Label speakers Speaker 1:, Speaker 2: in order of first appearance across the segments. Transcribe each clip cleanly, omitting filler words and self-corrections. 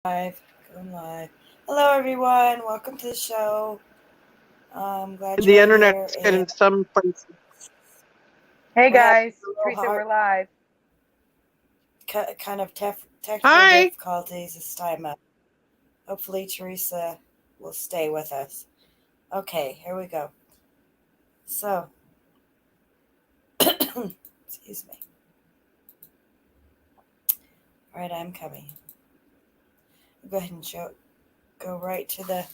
Speaker 1: Live, going live. Hello, everyone. Welcome to the show. I'm glad
Speaker 2: The
Speaker 1: you're
Speaker 2: internet's
Speaker 1: here.
Speaker 2: good in some places.
Speaker 3: Hey
Speaker 1: We're having
Speaker 3: guys,
Speaker 1: a little
Speaker 3: Teresa, we're live.
Speaker 1: kind of technical
Speaker 2: Hi.
Speaker 1: difficulties this time. Hopefully, Teresa will stay with us. Okay, here we go. So, excuse me. All right, I'm coming. I'll go ahead and go right to the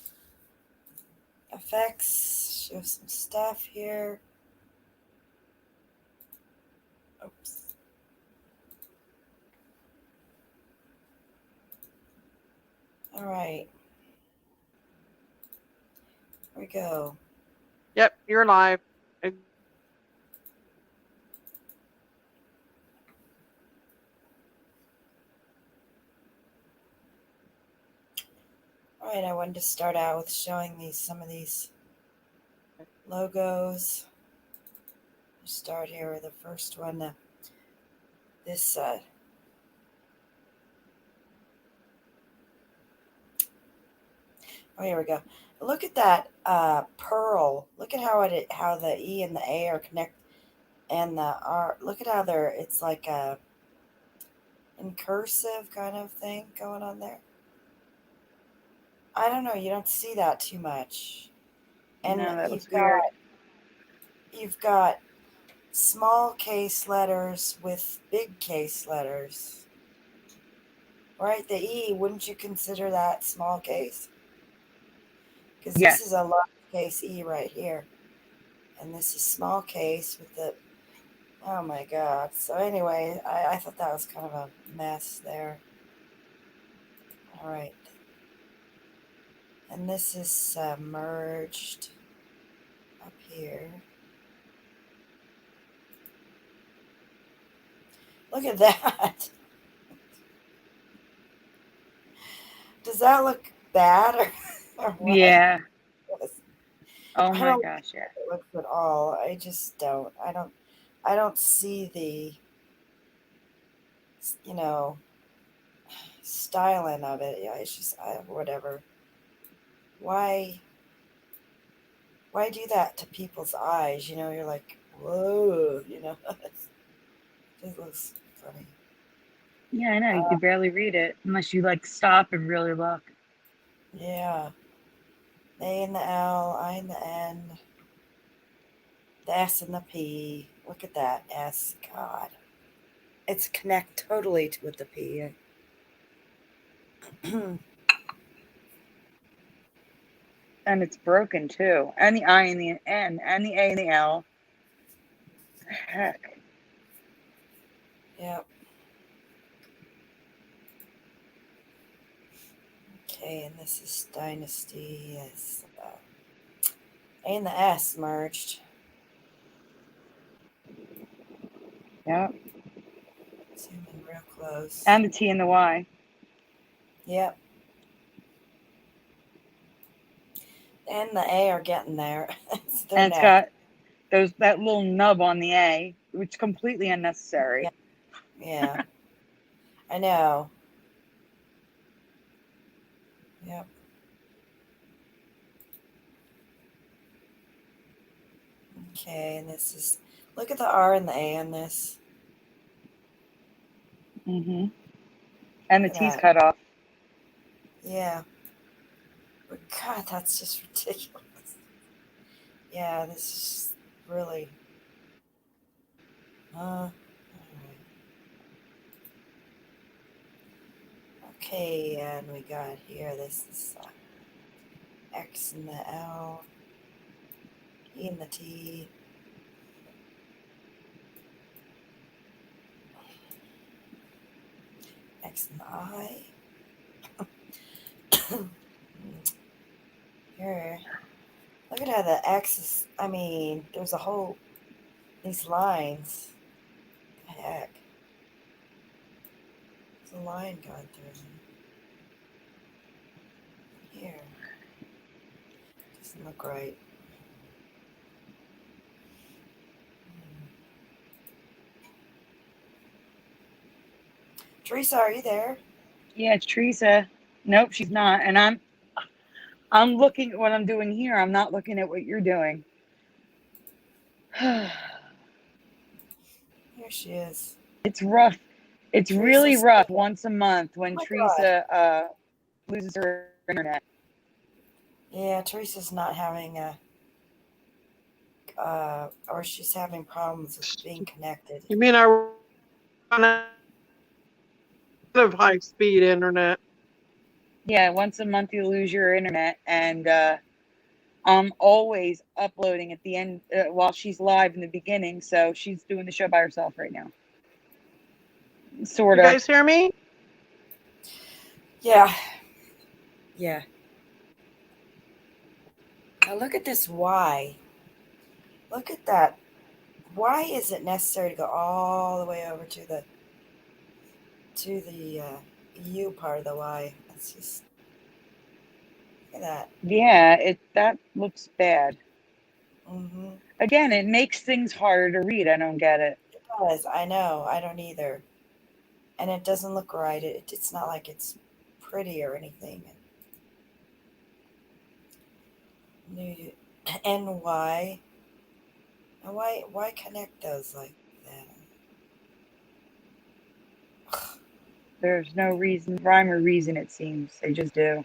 Speaker 1: effects. Show some stuff here. Oops. All right. Here we go.
Speaker 2: Yep, you're live.
Speaker 1: All right, I wanted to start out with showing some of these logos. We'll start here with the first one. This oh, here we go. Look at that pearl. Look at how the E and the A are connected, and the R. Look at how it's like a in cursive kind of thing going on there. I don't know. You don't see that too much. And
Speaker 3: no, that looks weird.
Speaker 1: You've got small case letters with big case letters. Right? The E, wouldn't you consider that small case? Because
Speaker 3: Yes.
Speaker 1: this is a lowercase E right here. And this is small case with the, oh my God. So anyway, I thought that was kind of a mess there. All right. And this is merged up here. Look at that. Does that look bad or what?
Speaker 3: Yeah. Oh
Speaker 1: I
Speaker 3: my
Speaker 1: don't
Speaker 3: gosh, yeah.
Speaker 1: think it looks at all. I just don't. I don't see the, styling of it. Yeah, it's just whatever. Why do that to people's eyes? You're like, whoa. It looks funny.
Speaker 3: Yeah, I know. You could barely read it unless you like stop and really look.
Speaker 1: Yeah. A and the L, I and the N, the S and the P. Look at that S. God, it's connect totally with the P.
Speaker 3: And it's broken too. And the I and the N and the A and the L. Heck.
Speaker 1: Yep. Okay, and this is Dynasty. Yes. A and the S merged.
Speaker 3: Yep.
Speaker 1: Zoom in real close.
Speaker 3: And the T and the Y.
Speaker 1: Yep. And the A are getting there.
Speaker 3: And it's got that little nub on the A, which is completely unnecessary.
Speaker 1: Yeah. I know. Yep. Okay, and this is, look at the R and the A on this.
Speaker 3: Mm-hmm. And the
Speaker 1: Look at
Speaker 3: T's
Speaker 1: that.
Speaker 3: cut off.
Speaker 1: Yeah. But God, that's just ridiculous. Yeah, this is really. Alright. Okay, and we got here, this is X and the L, E and the T. X and the I. Here. Look at how the X is, there's a whole, these lines. What the heck? There's a line going through them. Here. Doesn't look right. Teresa, are you there?
Speaker 3: Yeah, Teresa. Nope, she's not. And I'm looking at what I'm doing here. I'm not looking at what you're doing.
Speaker 1: Here she is.
Speaker 3: It's rough. It's really
Speaker 1: Teresa's.
Speaker 3: rough
Speaker 1: Oh
Speaker 3: once a month when
Speaker 1: my God.
Speaker 3: Teresa loses her internet.
Speaker 1: Yeah, Teresa's not having a, or she's having problems with being connected.
Speaker 2: You mean I run out of high speed internet?
Speaker 3: Yeah, once a month you lose your internet, and I'm always uploading at the end while she's live in the beginning. So she's doing the show by herself right now, sort
Speaker 2: You
Speaker 3: of.
Speaker 2: guys hear me?
Speaker 1: Yeah. Yeah. Now look at this Y. Look at that. Why is it necessary to go all the way over to the U part of the Y? That's just, look at that.
Speaker 3: Yeah, that looks bad.
Speaker 1: Mm-hmm.
Speaker 3: Again, it makes things harder to read. I don't get it.
Speaker 1: It does. I know. I don't either. And it doesn't look right. It's not like it's pretty or anything. New NY. And why connect those like that?
Speaker 3: There's no reason, rhyme or reason, it seems. They just do.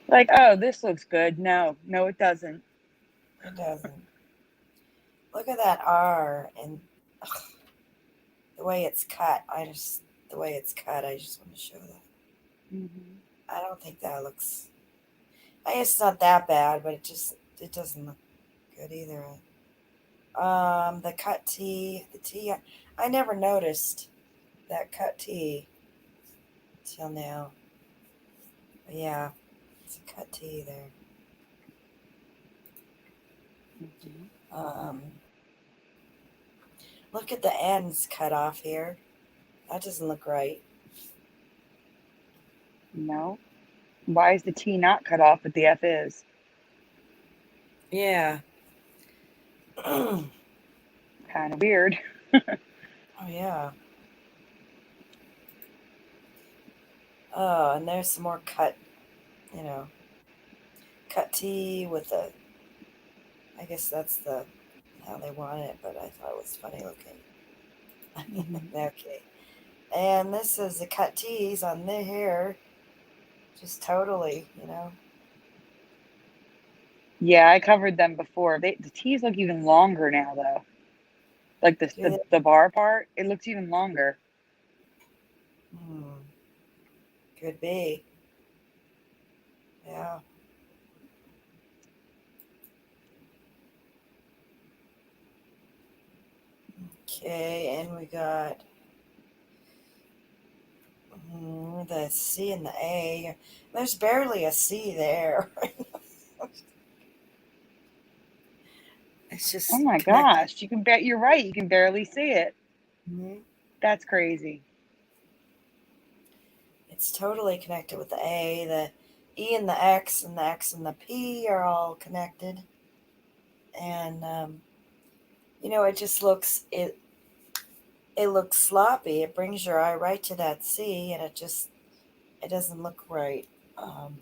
Speaker 3: Like, oh, this looks good. No, it doesn't.
Speaker 1: It doesn't. Look at that R and the way it's cut. The way it's cut. I just want to show that.
Speaker 3: Mm-hmm.
Speaker 1: I don't think that looks. I guess it's not that bad, but it doesn't look good either. The cut T, the T. I never noticed that cut T till now. But yeah, it's a cut T there.
Speaker 3: Mm-hmm.
Speaker 1: Look at the ends cut off here. That doesn't look right.
Speaker 3: No. Why is the T not cut off, but the F is?
Speaker 1: Yeah. Oh
Speaker 3: Kind of weird.
Speaker 1: yeah. Oh, and there's some more cut. Cut T with a. I guess that's how they want it, but I thought it was funny looking.
Speaker 3: Mm-hmm.
Speaker 1: Okay. And this is the cut T's on the hair. Just totally.
Speaker 3: Yeah, I covered them before. The T's look even longer now, though. Like
Speaker 1: Do they?
Speaker 3: the bar part, it looks even longer.
Speaker 1: Hmm, could be. Yeah. Okay, and we got the C and the A. There's barely a C there. It's
Speaker 3: Oh
Speaker 1: just
Speaker 3: my
Speaker 1: connected.
Speaker 3: gosh, you can bet you're right. You can barely see it.
Speaker 1: Mhm.
Speaker 3: That's crazy.
Speaker 1: It's totally connected with the A. The E and the X and the X and the P are all connected. And it just it looks sloppy. It brings your eye right to that C, and it doesn't look right. Um,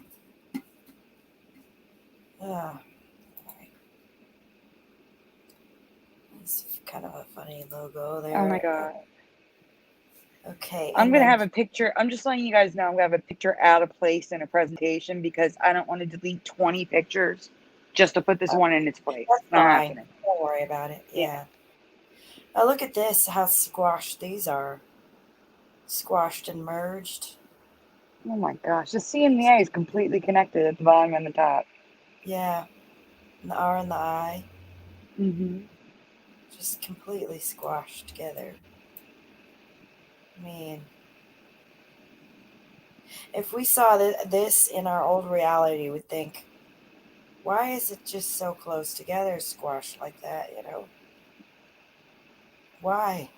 Speaker 1: ah, all right. It's kind of a funny logo
Speaker 3: Oh my
Speaker 1: there.
Speaker 3: god.
Speaker 1: Okay,
Speaker 3: I'm
Speaker 1: and
Speaker 3: gonna
Speaker 1: then
Speaker 3: have a picture. I'm just letting you guys know I'm gonna have a picture out of place in a presentation because I don't want to delete 20 pictures just to put this one in its place.
Speaker 1: that's
Speaker 3: Not
Speaker 1: fine.
Speaker 3: happening.
Speaker 1: Don't worry about it.
Speaker 3: Yeah.
Speaker 1: Yeah. Now look at this. How squashed these are. Squashed and merged.
Speaker 3: Oh my gosh. The C and the A is completely connected at the bottom and the top.
Speaker 1: Yeah. And the R and the I
Speaker 3: Mm-hmm.
Speaker 1: just completely squashed together. I mean, if we saw this in our old reality, we'd think, why is it just so close together, squashed like that? Why?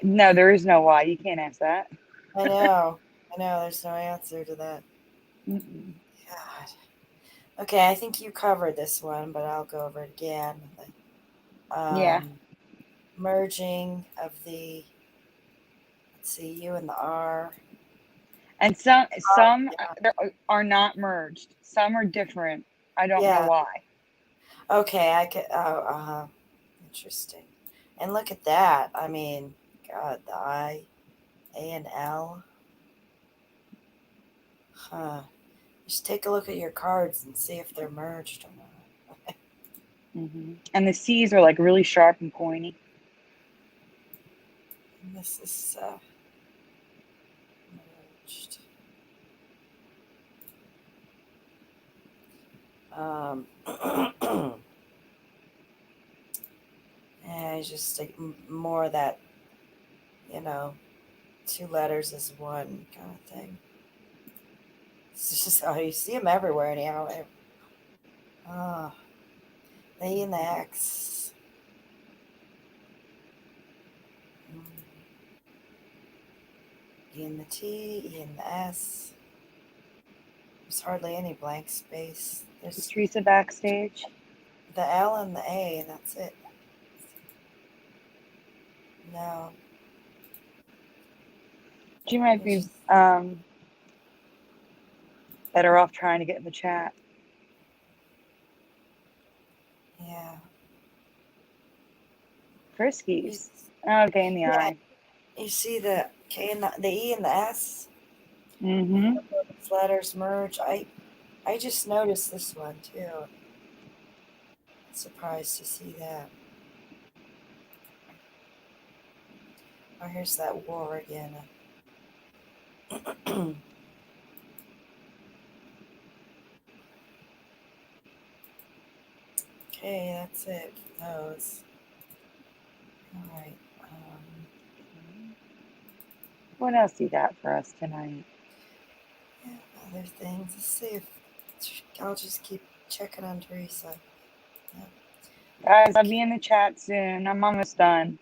Speaker 3: No, there is no why. You can't ask that.
Speaker 1: I know. I know. There's no answer to that.
Speaker 3: Mm-mm.
Speaker 1: God. Okay, I think you covered this one, but I'll go over it again.
Speaker 3: Yeah.
Speaker 1: Um, Merging of let's see, U and the R.
Speaker 3: And some
Speaker 1: Yeah.
Speaker 3: are not merged. Some are different. I don't know
Speaker 1: Yeah.
Speaker 3: why.
Speaker 1: Okay. I could. Oh. Interesting. And look at that. I mean, God, the I, A, and L. Huh. Just take a look at your cards and see if they're merged or not.
Speaker 3: And the C's are like really sharp and pointy.
Speaker 1: And this is merged. Yeah, just like more of that, you know, two letters as one kind of thing. It's just, oh, you see them everywhere anyhow. Oh, the E and the X. Mm. E and the T, E and the S. There's hardly any blank space.
Speaker 3: Is
Speaker 1: There's
Speaker 3: Teresa backstage?
Speaker 1: the L and the A, and that's it. No.
Speaker 3: She might
Speaker 1: It's
Speaker 3: be
Speaker 1: just,
Speaker 3: better off trying to get in the chat.
Speaker 1: yeah. You,
Speaker 3: Friskies. Okay, in the
Speaker 1: yeah.
Speaker 3: eye.
Speaker 1: You see the K and the E and the S?
Speaker 3: Mm-hmm.
Speaker 1: Those letters merge. I just noticed this one too. Surprised to see that. Oh, here's that war again. Okay, that's it for those. All right.
Speaker 3: What else you got for us tonight?
Speaker 1: Yeah, other things. Let's see if I'll just keep checking on Teresa. Yeah.
Speaker 3: Guys, I'll be in the chat soon. I'm almost done.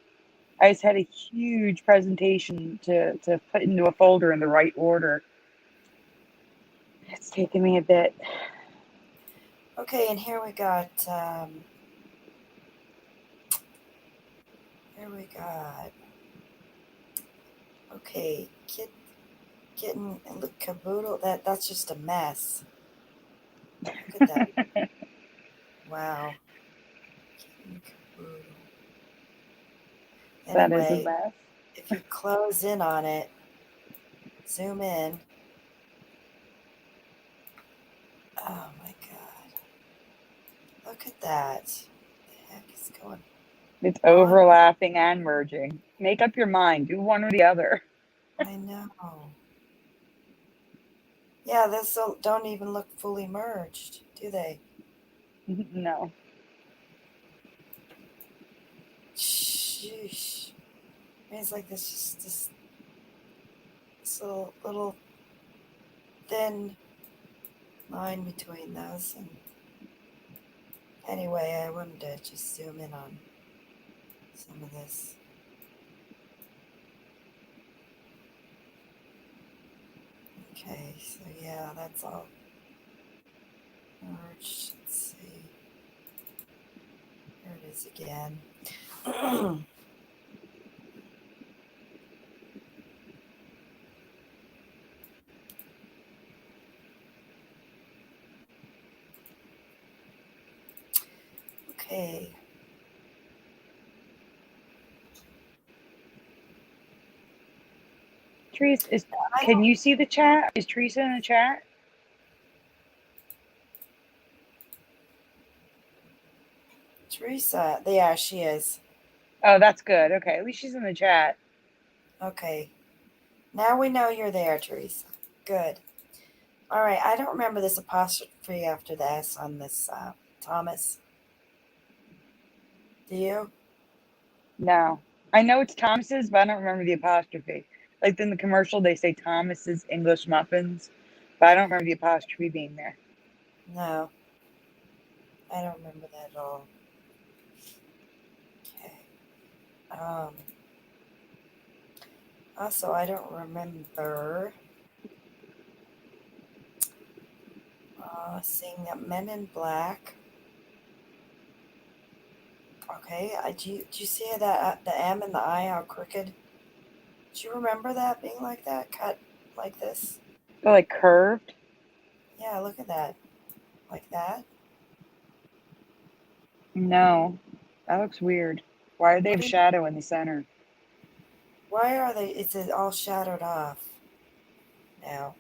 Speaker 3: I just had a huge presentation to put into a folder in the right order. It's taken me a bit.
Speaker 1: Okay, and here we got. Okay, getting and look caboodle. That's just a mess. Look at that. Wow. Getting caboodle.
Speaker 3: That is a
Speaker 1: Anyway,
Speaker 3: mess.
Speaker 1: if you close in on it, zoom in. Oh my God. Look at that. What the heck is going
Speaker 3: It's
Speaker 1: on?
Speaker 3: overlapping and merging. Make up your mind. Do one or the other.
Speaker 1: I know. Yeah, this don't even look fully merged, do they?
Speaker 3: No.
Speaker 1: Sheesh. I mean, it's like this just this little thin line between those. And anyway, I wanted to just zoom in on some of this. Okay, so yeah, that's all merged. Let's see. Here it is again. Okay.
Speaker 3: Teresa,
Speaker 1: I
Speaker 3: can
Speaker 1: don't,
Speaker 3: you see the chat? Is Teresa in the chat?
Speaker 1: Teresa, yeah, she is.
Speaker 3: Oh, that's good. Okay, at least she's in the chat.
Speaker 1: Okay. Now we know you're there, Teresa. Good. All right. I don't remember this apostrophe after the S on this Thomas. Do you?
Speaker 3: No. I know it's Thomas's, but I don't remember the apostrophe. Like in the commercial, they say Thomas's English muffins, but I don't remember the apostrophe being there.
Speaker 1: No. I don't remember that at all. Okay. Also, I don't remember seeing that Men in Black. Okay. Do you see that the M and the I how crooked? Do you remember that being like that? Cut like this?
Speaker 3: They're like curved.
Speaker 1: Yeah, look at that. Like that.
Speaker 3: No, that looks weird. Why do they
Speaker 1: What
Speaker 3: have
Speaker 1: do you,
Speaker 3: shadow in the center?
Speaker 1: why are they? It's all shadowed off now.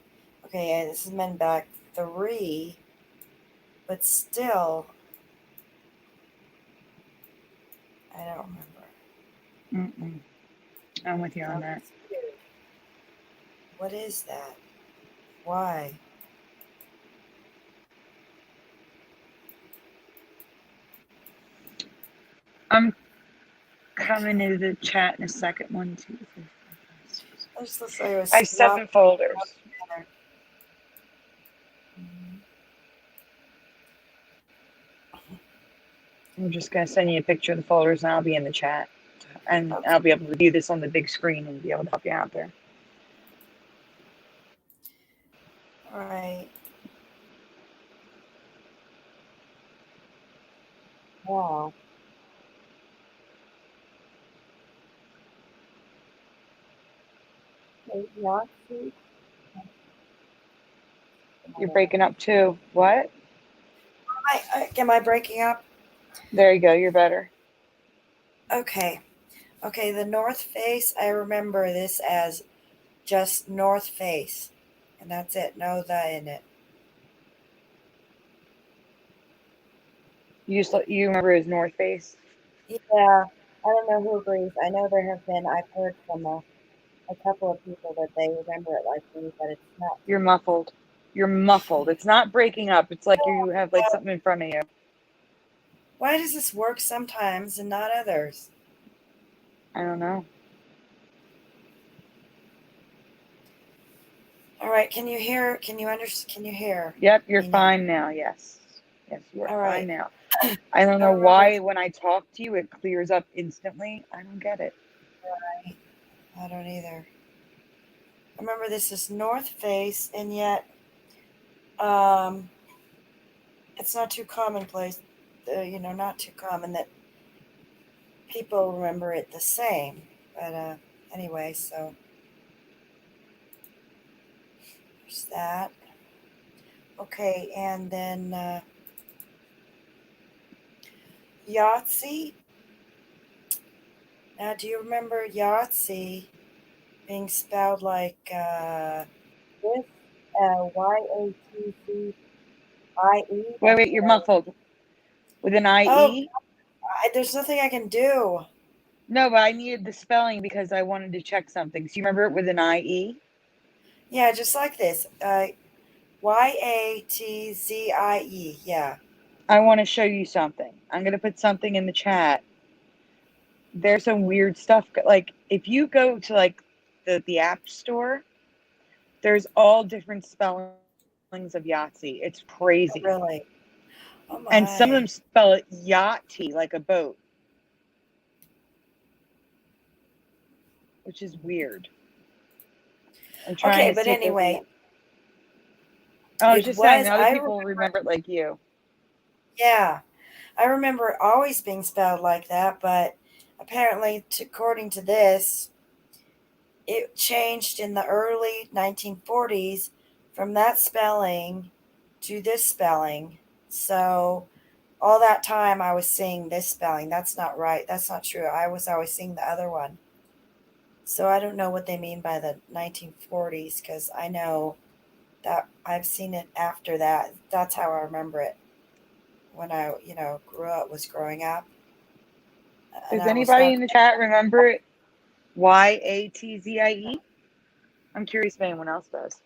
Speaker 1: Okay, yeah, this is Men Back 3, but still, I don't remember.
Speaker 3: Mm-mm. I'm with you on
Speaker 1: That
Speaker 3: that.
Speaker 1: looks weird. What is that? Why?
Speaker 3: I'm coming into the chat in a second. 1, 2, 3, 4, 5, 6.
Speaker 1: I just looks like it was
Speaker 3: I have
Speaker 1: slopped
Speaker 3: 7 folders.
Speaker 1: together. Mhm.
Speaker 3: I'm just gonna send you a picture of the folders, and I'll be in the chat, and
Speaker 1: Okay.
Speaker 3: I'll be able to view this on the big screen and be able to help you out there.
Speaker 1: All right. Wow. Okay, Yahtzee.
Speaker 3: You're breaking up too. What?
Speaker 1: Am I breaking up?
Speaker 3: There you go. You're better.
Speaker 1: Okay. Okay, the North Face, I remember this as just North Face. And that's it. No the in it.
Speaker 3: You remember his North Face?
Speaker 1: Yeah. I don't know who agrees. I know there have been, I've heard from a couple of people that they remember it like me, but it's not.
Speaker 3: You're muffled. You're muffled. It's not breaking up. It's like you have like something in front of you.
Speaker 1: Why does this work sometimes and not others?
Speaker 3: I don't know.
Speaker 1: All right, can you hear? Can you understand? Can you hear
Speaker 3: Yep, you're
Speaker 1: me now?
Speaker 3: fine now. Yes. Yes, you are
Speaker 1: All
Speaker 3: fine
Speaker 1: right.
Speaker 3: now. I don't
Speaker 1: I
Speaker 3: know
Speaker 1: remember.
Speaker 3: why when I talk to you it clears up instantly. I don't get it.
Speaker 1: I don't either. I remember this is North Face, and yet um, it's not too commonplace. Not too common that people remember it the same. But anyway, so there's that. Okay, and then Yahtzee. Now, do you remember Yahtzee being spelled like this? Yatzie?
Speaker 3: Wait, you're muffled. With an
Speaker 1: Oh,
Speaker 3: IE?
Speaker 1: there's nothing I can do.
Speaker 3: No, but I needed the spelling because I wanted to check something. So you remember it with an IE?
Speaker 1: Yeah, just like this. Yatzie. Yeah.
Speaker 3: I want to show you something. I'm going to put something in the chat. There's some weird stuff. Like if you go to like the app store, there's all different spellings of Yahtzee. It's
Speaker 1: Oh,
Speaker 3: crazy.
Speaker 1: really? Oh
Speaker 3: And some of
Speaker 1: my.
Speaker 3: them spell it Yachty, like a boat, which is weird. I'm trying
Speaker 1: Okay,
Speaker 3: to
Speaker 1: but
Speaker 3: see if there's
Speaker 1: anyway,
Speaker 3: any. I was
Speaker 1: it
Speaker 3: just saying,
Speaker 1: was.
Speaker 3: other people remember it like you.
Speaker 1: Yeah, I remember it always being spelled like that, but apparently, according to this, it changed in the early 1940s from that spelling to this spelling. So all that time I was seeing this spelling. That's not right. That's not true. I was always seeing the other one. So I don't know what they mean by the 1940s because I know that I've seen it after that. That's how I remember it when I, was growing up. And
Speaker 3: Does
Speaker 1: I was
Speaker 3: anybody
Speaker 1: not.
Speaker 3: in the chat remember it? Yatzie? I'm curious if anyone else does.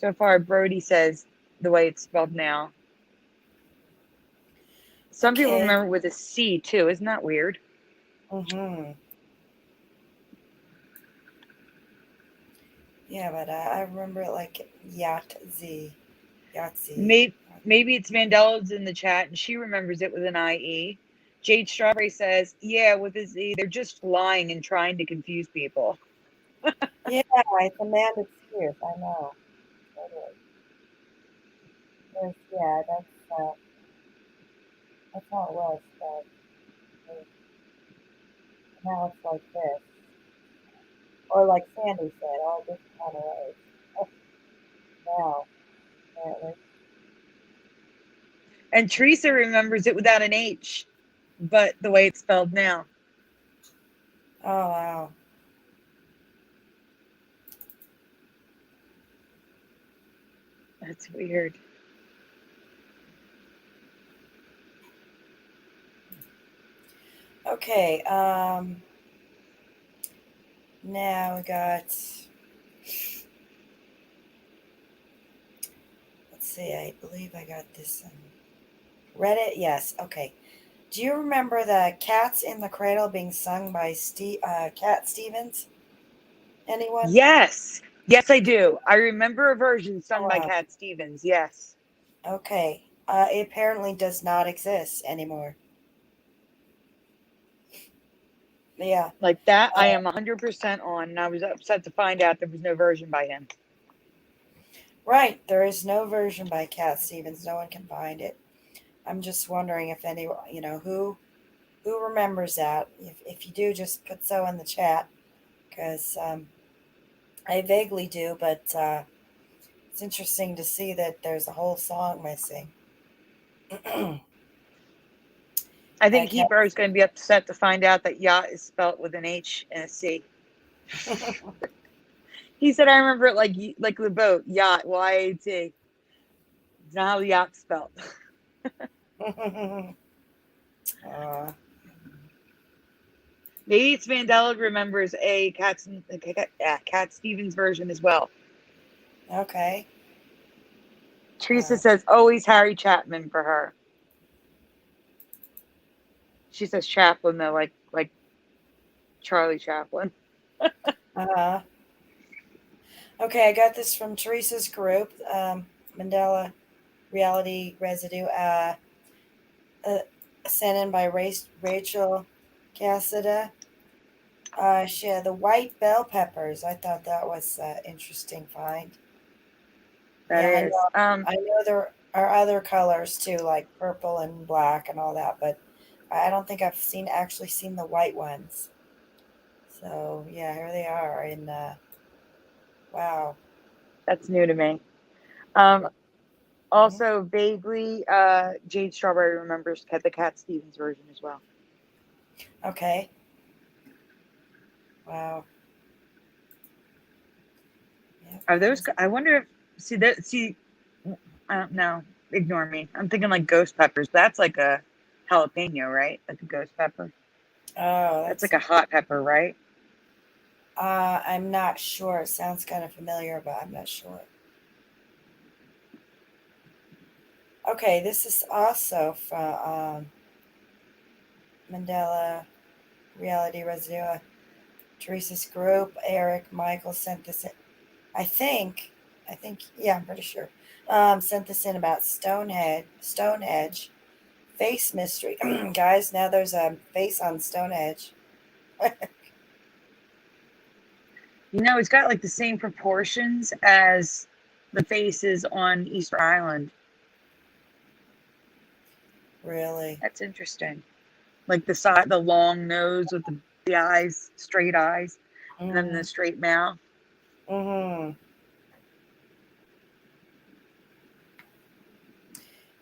Speaker 3: So far, Brody says the way it's spelled now. Some people
Speaker 1: Okay.
Speaker 3: remember it with a C too. Isn't that weird?
Speaker 1: Mm-hmm. Yeah, but I remember it like Yahtzee. Yahtzee.
Speaker 3: Maybe it's Mandela's in the chat and she remembers it with an IE. Jade Strawberry says, yeah, with a Z. They're just lying and trying to confuse people.
Speaker 1: Yeah, it's a man that's fierce. I know. Totally. Yeah, that's how it was. But Now it's like this. Or like Sandy said, all different kind of ways. Oh, now, apparently.
Speaker 3: And Teresa remembers it without an H, but the way it's spelled now.
Speaker 1: Oh, wow.
Speaker 3: That's weird.
Speaker 1: Okay, now we got, let's see, I believe I got this Reddit. Yes, okay. Do you remember the Cats in the Cradle being sung by Cat Stevens? Anyone?
Speaker 3: Yes. Yes, I do. I remember a version
Speaker 1: Oh,
Speaker 3: sung by
Speaker 1: wow.
Speaker 3: Cat Stevens. Yes.
Speaker 1: Okay. It apparently does not exist anymore. Yeah.
Speaker 3: Like that, I am 100% on, and I was upset to find out there was no version by him.
Speaker 1: Right. There is no version by Cat Stevens. No one can find it. I'm just wondering if anyone, who remembers that. If you do, just put so in the chat because I vaguely do, but it's interesting to see that there's a whole song missing.
Speaker 3: I think
Speaker 1: Cat.
Speaker 3: Keeper is going to be upset to find out that yacht is spelt with an H and a C. He said, "I remember it like the boat yacht, YAT. It's not how the yacht's spelled."
Speaker 1: uh,
Speaker 3: Maybe it's Mandela remembers a Cat Stevens version as well.
Speaker 1: okay.
Speaker 3: Teresa says always Harry Chapman for her. She says Chaplin though, like Charlie Chaplin.
Speaker 1: Uh, okay, I got this from Teresa's group, Mandela Reality Residue, uh, sent in by Rachel Cassida. She had the white bell peppers. I thought that was interesting find.
Speaker 3: That
Speaker 1: Yeah,
Speaker 3: is.
Speaker 1: I know there are other colors too, like purple and black and all that, but I don't think I've actually seen the white ones. So yeah, here they are. And wow.
Speaker 3: That's new to me.
Speaker 1: Mhm.
Speaker 3: Also vaguely, Jade Strawberry remembers the Cat Stevens version as well.
Speaker 1: Okay. Wow. Yep.
Speaker 3: Are those? I wonder if see. I don't know. Ignore me. I'm thinking like ghost peppers. That's like a jalapeno, right? Like a ghost pepper.
Speaker 1: Oh,
Speaker 3: That's
Speaker 1: that's.
Speaker 3: like a hot pepper, right?
Speaker 1: I'm not sure. It sounds kind of familiar, but I'm not sure. Okay, this is also from Mandela Reality Residue. Teresa's group. Eric Michael sent this in. I think, yeah, I'm pretty sure. Sent this in about Stonehenge face mystery. Guys, now there's a face on Stonehenge.
Speaker 3: It's got like the same proportions as the faces on Easter Island.
Speaker 1: Really?
Speaker 3: That's interesting. Like the long nose with the eyes, straight eyes, and then the
Speaker 1: Mm-hmm.
Speaker 3: straight mouth.
Speaker 1: Mm-hmm.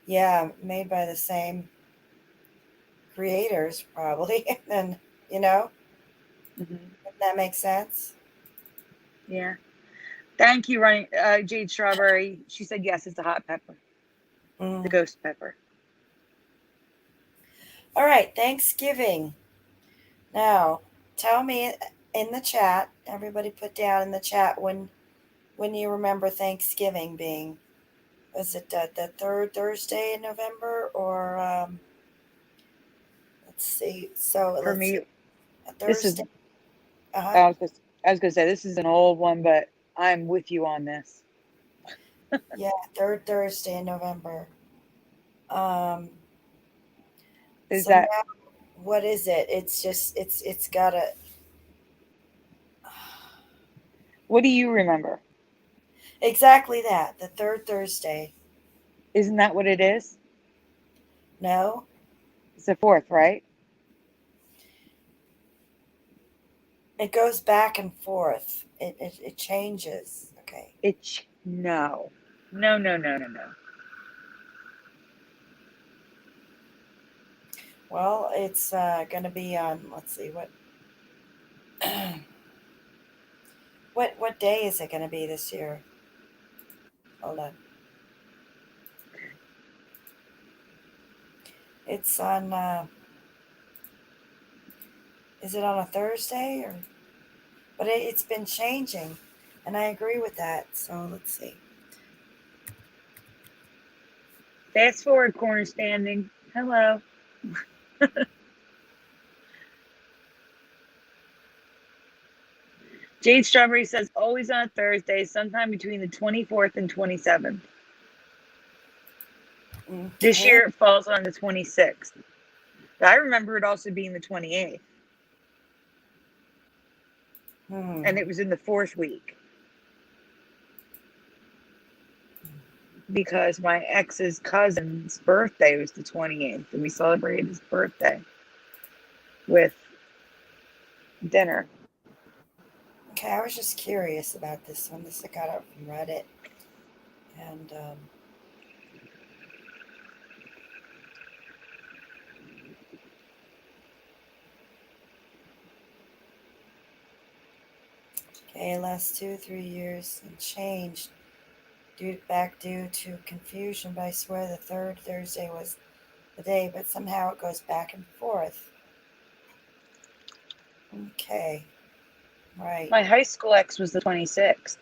Speaker 1: Yeah, made by the same creators, probably. And, you know,
Speaker 3: Mm-hmm.
Speaker 1: if that makes sense.
Speaker 3: Yeah. Thank you, Jade Strawberry. She said yes, it's a hot pepper, the
Speaker 1: Mm.
Speaker 3: ghost pepper.
Speaker 1: All right, Thanksgiving. Now, tell me in the chat, everybody put down in the chat when you remember Thanksgiving being. Was it the third Thursday in November or let's see. So
Speaker 3: For
Speaker 1: let's see.
Speaker 3: me,
Speaker 1: A
Speaker 3: this is
Speaker 1: Thursday. Uh huh.
Speaker 3: I was gonna say this is an old one, but I'm with you on this.
Speaker 1: Yeah, third Thursday in November. Um.
Speaker 3: Is
Speaker 1: So
Speaker 3: that
Speaker 1: now, what is it? It's just it's got a.
Speaker 3: what do you remember?
Speaker 1: Exactly that. The third Thursday.
Speaker 3: Isn't that what it is?
Speaker 1: No.
Speaker 3: It's the fourth, right?
Speaker 1: It goes back and forth. It changes. Okay.
Speaker 3: No. No, no, no, no, no.
Speaker 1: Well, it's going to be on. Let's see what. What day is it going to be this year? Hold on. It's on. Is it on a Thursday or? But it's been changing, and I agree with that. So let's see.
Speaker 3: Fast forward, corner standing. Hello. Jade Strawberry says always on a Thursday, sometime between the 24th and 27th. This
Speaker 1: Okay.
Speaker 3: year it falls on the 26th. But I remember it also being the 28th. And it was in the fourth week. Because my ex's cousin's birthday was the 28th, and we celebrated his birthday with dinner.
Speaker 1: Okay, I was just curious about this one. This I got it from Reddit, and okay, last 2-3 years and changed due to confusion. But I swear the third Thursday was the day, but somehow it goes back and forth. Okay, right.
Speaker 3: My high school ex was the 26th.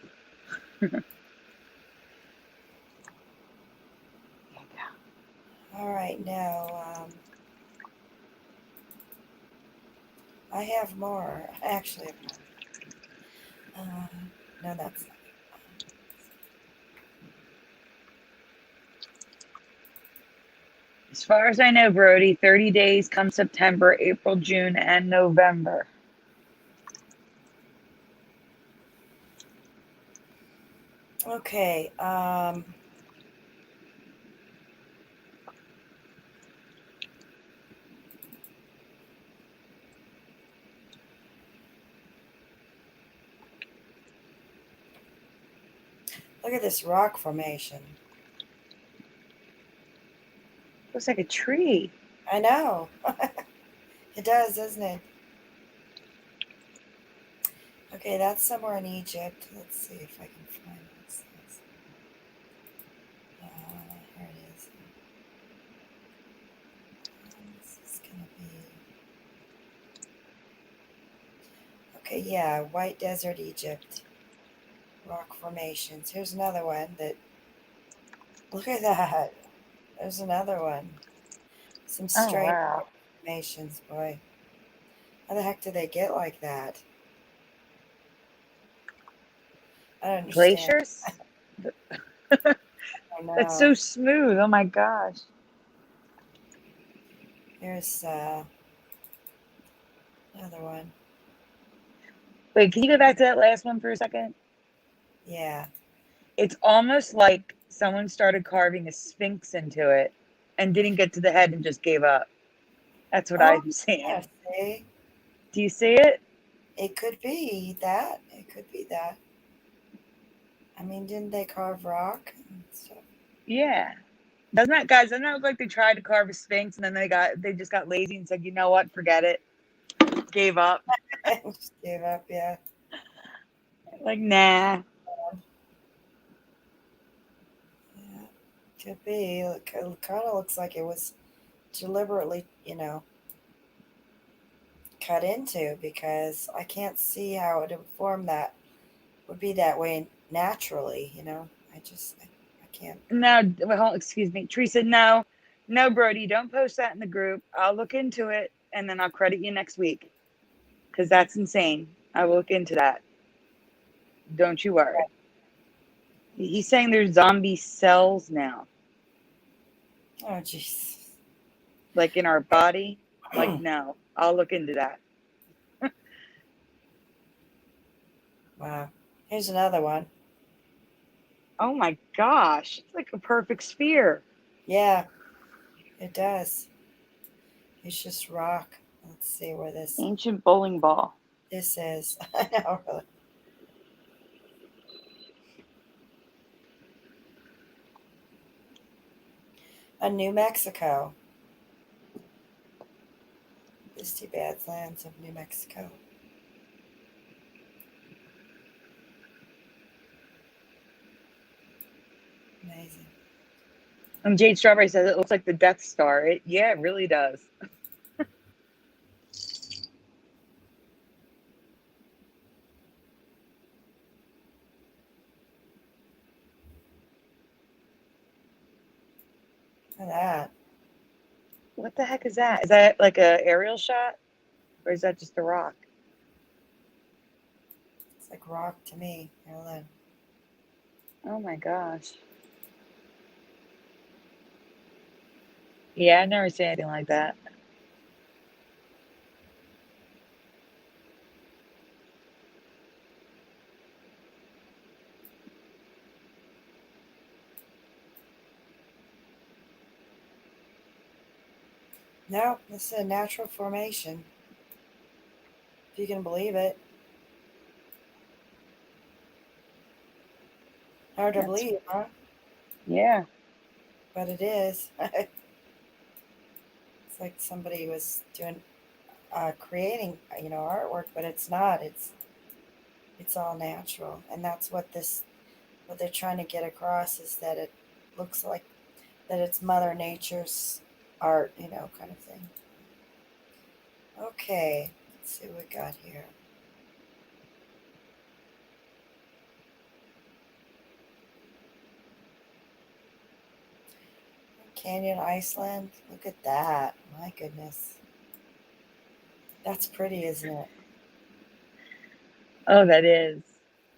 Speaker 1: All right, now I have more. I actually have more. No, that's not.
Speaker 3: As far as I know, Brody, 30 days come September, April, June, and November.
Speaker 1: Okay. Look at this rock formation.
Speaker 3: Looks like a tree.
Speaker 1: I know. It does, doesn't it? Okay, that's somewhere in Egypt. Let's see if I can find this. Here it is. This is going to be. Okay, yeah, White Desert, Egypt. Rock formations. Here's another one that. Look at that. There's another one. Some
Speaker 3: Oh,
Speaker 1: strange
Speaker 3: wow.
Speaker 1: rock formations, boy. How the heck do they get like that? I don't understand.
Speaker 3: Glaciers?
Speaker 1: I don't
Speaker 3: That's
Speaker 1: know.
Speaker 3: so smooth. Oh, my gosh.
Speaker 1: Here's another one.
Speaker 3: Wait, can you go back to that last one for a second?
Speaker 1: Yeah.
Speaker 3: It's almost like someone started carving a sphinx into it and didn't get to the head and just gave up. That's what
Speaker 1: Oh,
Speaker 3: I'm saying.
Speaker 1: yeah, see?
Speaker 3: Do you see it?
Speaker 1: It could be that. It could be that. I mean, didn't they carve rock and stuff?
Speaker 3: Yeah. Doesn't that look like they tried to carve a sphinx and then they just got lazy and said, you know what, forget it. Gave up.
Speaker 1: Just gave up, yeah.
Speaker 3: Like, nah.
Speaker 1: Yeah, could be. It kind of looks like it was deliberately, cut into because I can't see how it would form that, would be that way naturally. I can't.
Speaker 3: No, well, excuse me. Teresa, no. No, Brody, don't post that in the group. I'll look into it and then I'll credit you next week. Because that's insane. I will look into that. Don't you worry. He's saying there's zombie cells now.
Speaker 1: Oh, jeez.
Speaker 3: Like in our body. Like, no. I'll look into that.
Speaker 1: Wow. Here's another one.
Speaker 3: Oh my gosh. It's like a perfect sphere.
Speaker 1: Yeah, it does. It's just rock. Let's see where this.
Speaker 3: Ancient bowling ball.
Speaker 1: this is. I know, really. A New Mexico. Misty Badlands of New Mexico. Amazing.
Speaker 3: And Jade Strawberry says it looks like the Death Star. Yeah, it really does.
Speaker 1: Look at that.
Speaker 3: What the heck is that? Is that like a aerial shot, or is that just a rock?
Speaker 1: It's like rock to me. Here, look.
Speaker 3: Oh my gosh. Yeah, I've never seen anything like that.
Speaker 1: No, this is a natural formation. If you can believe it. Hard to
Speaker 3: That's
Speaker 1: believe, huh?
Speaker 3: yeah.
Speaker 1: But it is. It's like somebody was doing, creating, artwork, but it's not. It's all natural, and that's what they're trying to get across is that it looks like that it's Mother Nature's art, kind of thing. Okay, let's see what we got here. Canyon, Iceland. Look at that. My goodness. That's pretty, isn't it?
Speaker 3: Oh, that is.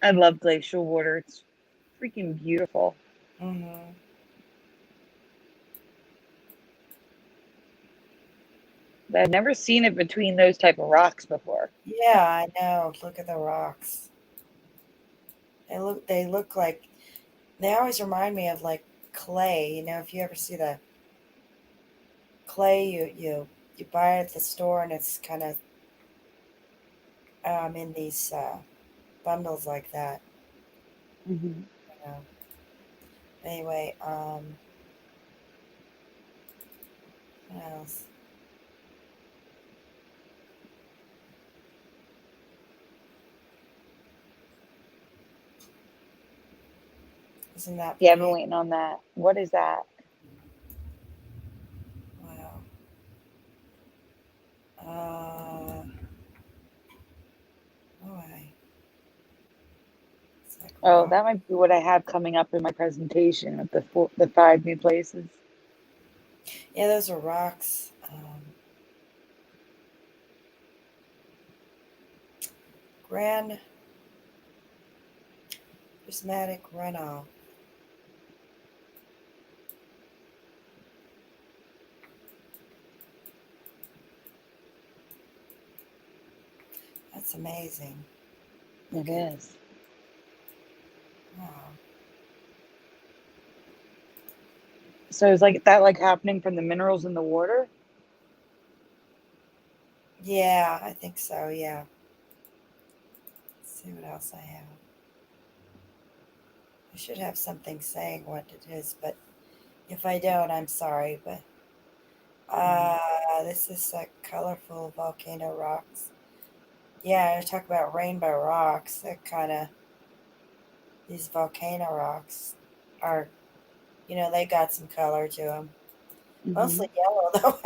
Speaker 3: I love glacial water. It's freaking beautiful.
Speaker 1: Hmm.
Speaker 3: I've never seen it between those type of rocks before.
Speaker 1: Yeah, I know. Look at the rocks. They look like they always remind me of like clay. If you ever see the clay you buy it at the store and it's kind of in these bundles like that.
Speaker 3: Hmm.
Speaker 1: You know. Anyway, what else? Isn't that
Speaker 3: Yeah, I've been
Speaker 1: pretty?
Speaker 3: waiting on that. What is that?
Speaker 1: Wow. Uh, boy, it's like
Speaker 3: Oh,
Speaker 1: rock.
Speaker 3: that might be what I have coming up in my presentation with the 5 new places.
Speaker 1: Yeah, those are rocks. Grand prismatic runoff. That's amazing.
Speaker 3: It
Speaker 1: Look at
Speaker 3: is.
Speaker 1: wow.
Speaker 3: So is like that like happening from the minerals in the water?
Speaker 1: Yeah, I think so. Yeah. Let's see what else I have. I should have something saying what it is, but if I don't, I'm sorry. But
Speaker 3: Mhm.
Speaker 1: this is colorful volcano rocks. Yeah, I talk about rainbow rocks. They're kind of these volcano rocks are, they got some color to them.
Speaker 3: Hmm.
Speaker 1: Mostly yellow though.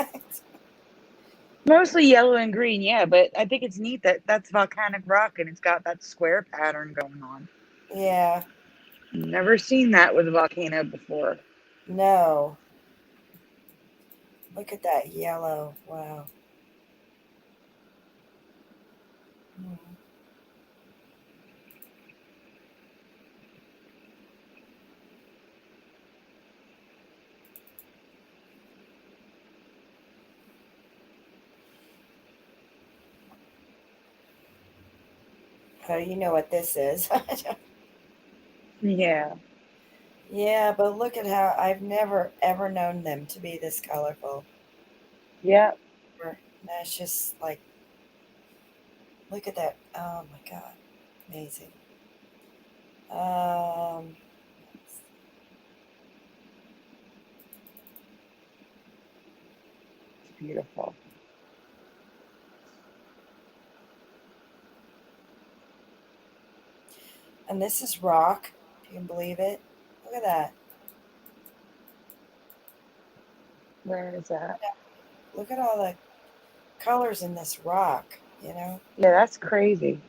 Speaker 3: Mostly yellow and green, yeah, but I think it's neat that that's volcanic rock and it's got that square pattern going on.
Speaker 1: Yeah.
Speaker 3: Never seen that with a volcano before.
Speaker 1: No. Look at that yellow. Wow. Mhm. Oh, you know what this is.
Speaker 3: Yeah.
Speaker 1: Yeah, but look at how I've never ever known them to be this colorful.
Speaker 3: Yeah.
Speaker 1: That's just like Look at that. Oh my God. Amazing. Um,
Speaker 3: It's beautiful.
Speaker 1: and this is rock, if you can believe it. Look at that.
Speaker 3: Where is that?
Speaker 1: Look at all the colors in this rock, you know?
Speaker 3: Yeah, that's crazy.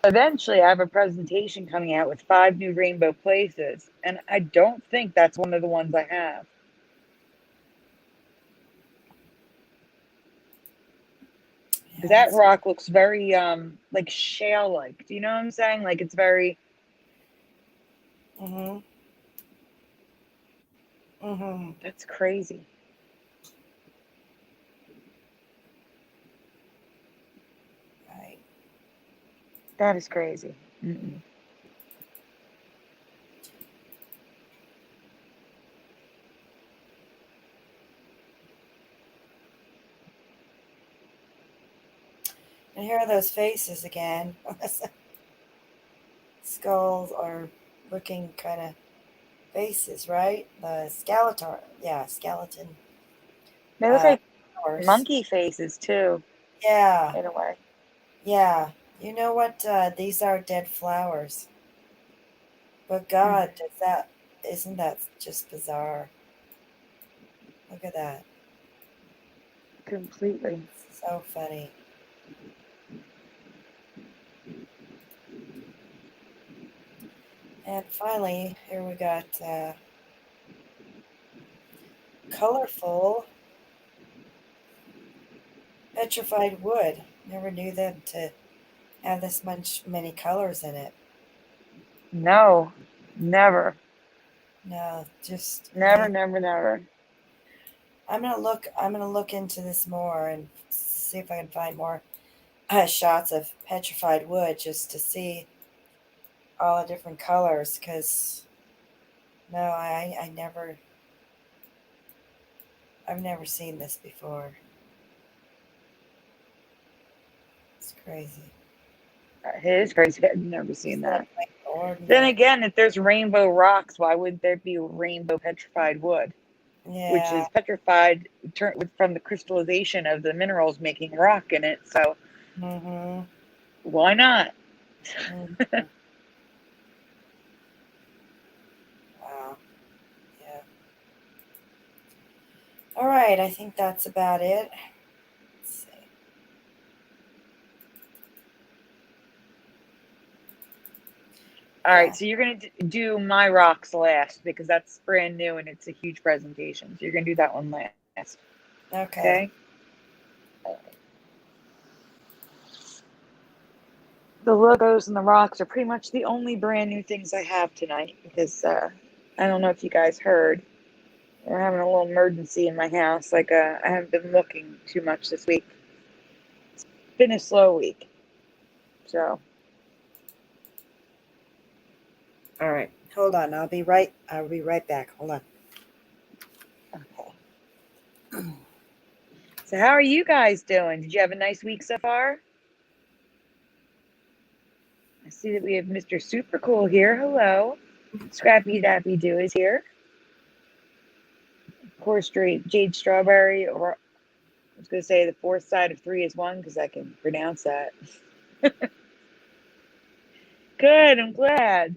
Speaker 3: Eventually, I have a presentation coming out with 5 new rainbow places, and I don't think that's one of the ones I have. Because
Speaker 1: Yeah,
Speaker 3: that
Speaker 1: it's.
Speaker 3: rock looks very like shale like. Do you know what I'm saying? Like it's very
Speaker 1: Mm-hmm. Mm-hmm.
Speaker 3: that's crazy.
Speaker 1: Right.
Speaker 3: That is crazy. Mm-mm.
Speaker 1: And here are those faces again. Skulls are looking kind of faces, right? The skeleton. Yeah, skeleton.
Speaker 3: They look like
Speaker 1: Horse.
Speaker 3: monkey faces too,
Speaker 1: Yeah.
Speaker 3: in a way.
Speaker 1: Yeah. You know what? These are dead flowers. But
Speaker 3: Mm,
Speaker 1: God, does that isn't that just bizarre? Look at that.
Speaker 3: completely.
Speaker 1: So funny. And finally, here we got colorful petrified wood. Never knew them to have this much many colors in it.
Speaker 3: No, never,
Speaker 1: No, just
Speaker 3: never, never, never.
Speaker 1: I'm gonna look into this more and see if I can find more shots of petrified wood just to see all the different colors. Cause no, I've never seen this before. It's crazy.
Speaker 3: It is crazy. I've never
Speaker 1: It's
Speaker 3: seen
Speaker 1: not
Speaker 3: that.
Speaker 1: like
Speaker 3: Then
Speaker 1: ordinary.
Speaker 3: again, if there's rainbow rocks, why would there be rainbow petrified wood, which
Speaker 1: Yeah.
Speaker 3: is petrified from the crystallization of the minerals making rock in it? So
Speaker 1: Mm-hmm.
Speaker 3: why not?
Speaker 1: Mm-hmm. Wow. Yeah. All right. I think that's about it. Let's see.
Speaker 3: All right,
Speaker 1: Yeah.
Speaker 3: so you're going to do my rocks last because that's brand new and it's a huge presentation. So you're going to do that one last.
Speaker 1: Okay.
Speaker 3: Okay. The logos and the rocks are pretty much the only brand new things I have tonight because I don't know if you guys heard. We're having a little emergency in my house. Like, I haven't been looking too much this week. It's been a slow week. So,
Speaker 1: All right. Hold on. I'll be right back. Hold on.
Speaker 3: okay. So, how are you guys doing? Did you have a nice week so far? I see that we have Mr. Super Cool here. Hello. Scrappy Dappy Doo is here. Of course, Jade Strawberry, or I was going to say the fourth side of three is one because I can pronounce that. Good, I'm glad.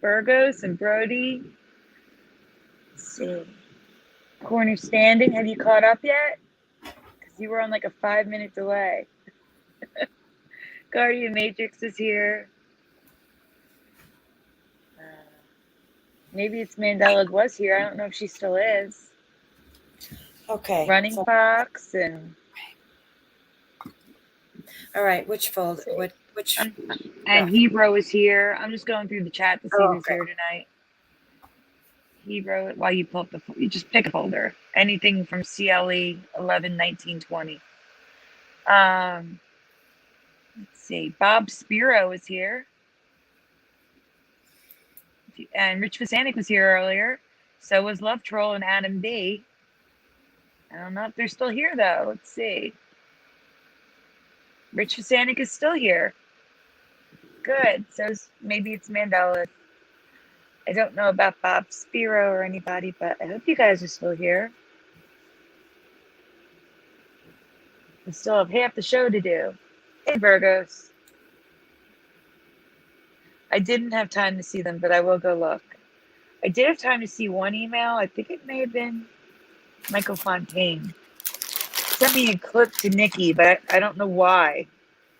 Speaker 3: Burgos and Brody. Let's see. Corner standing. Have you caught up yet? Because you were on like a 5 minute delay. Guardian Matrix is here. Uh, maybe it's Mandela was here. I don't know if she still is.
Speaker 1: Okay.
Speaker 3: Running
Speaker 1: So,
Speaker 3: Fox and
Speaker 1: all right. Which folder?
Speaker 3: let's see.
Speaker 1: Which
Speaker 3: Um, and
Speaker 1: rock?
Speaker 3: Hebro is here. I'm just going through the chat to see
Speaker 1: Oh,
Speaker 3: who's here tonight. Hebro, while you pull up you just pick a folder. Anything from CLE 11, 19, 20. Let's see. Bob Spiro is here. And Rich Vasanik was here earlier. So was Love Troll and Adam B. I don't know if they're still here though. Let's see. Rich Fasanic is still here. Good. So maybe it's Mandela. I don't know about Bob Spiro or anybody, but I hope you guys are still here. We still have half the show to do. Hey, Virgos. I didn't have time to see them, but I will go look. I did have time to see one email. I think it may have been Michael Fontaine. Sent me a clip to Nikki, but I don't know why.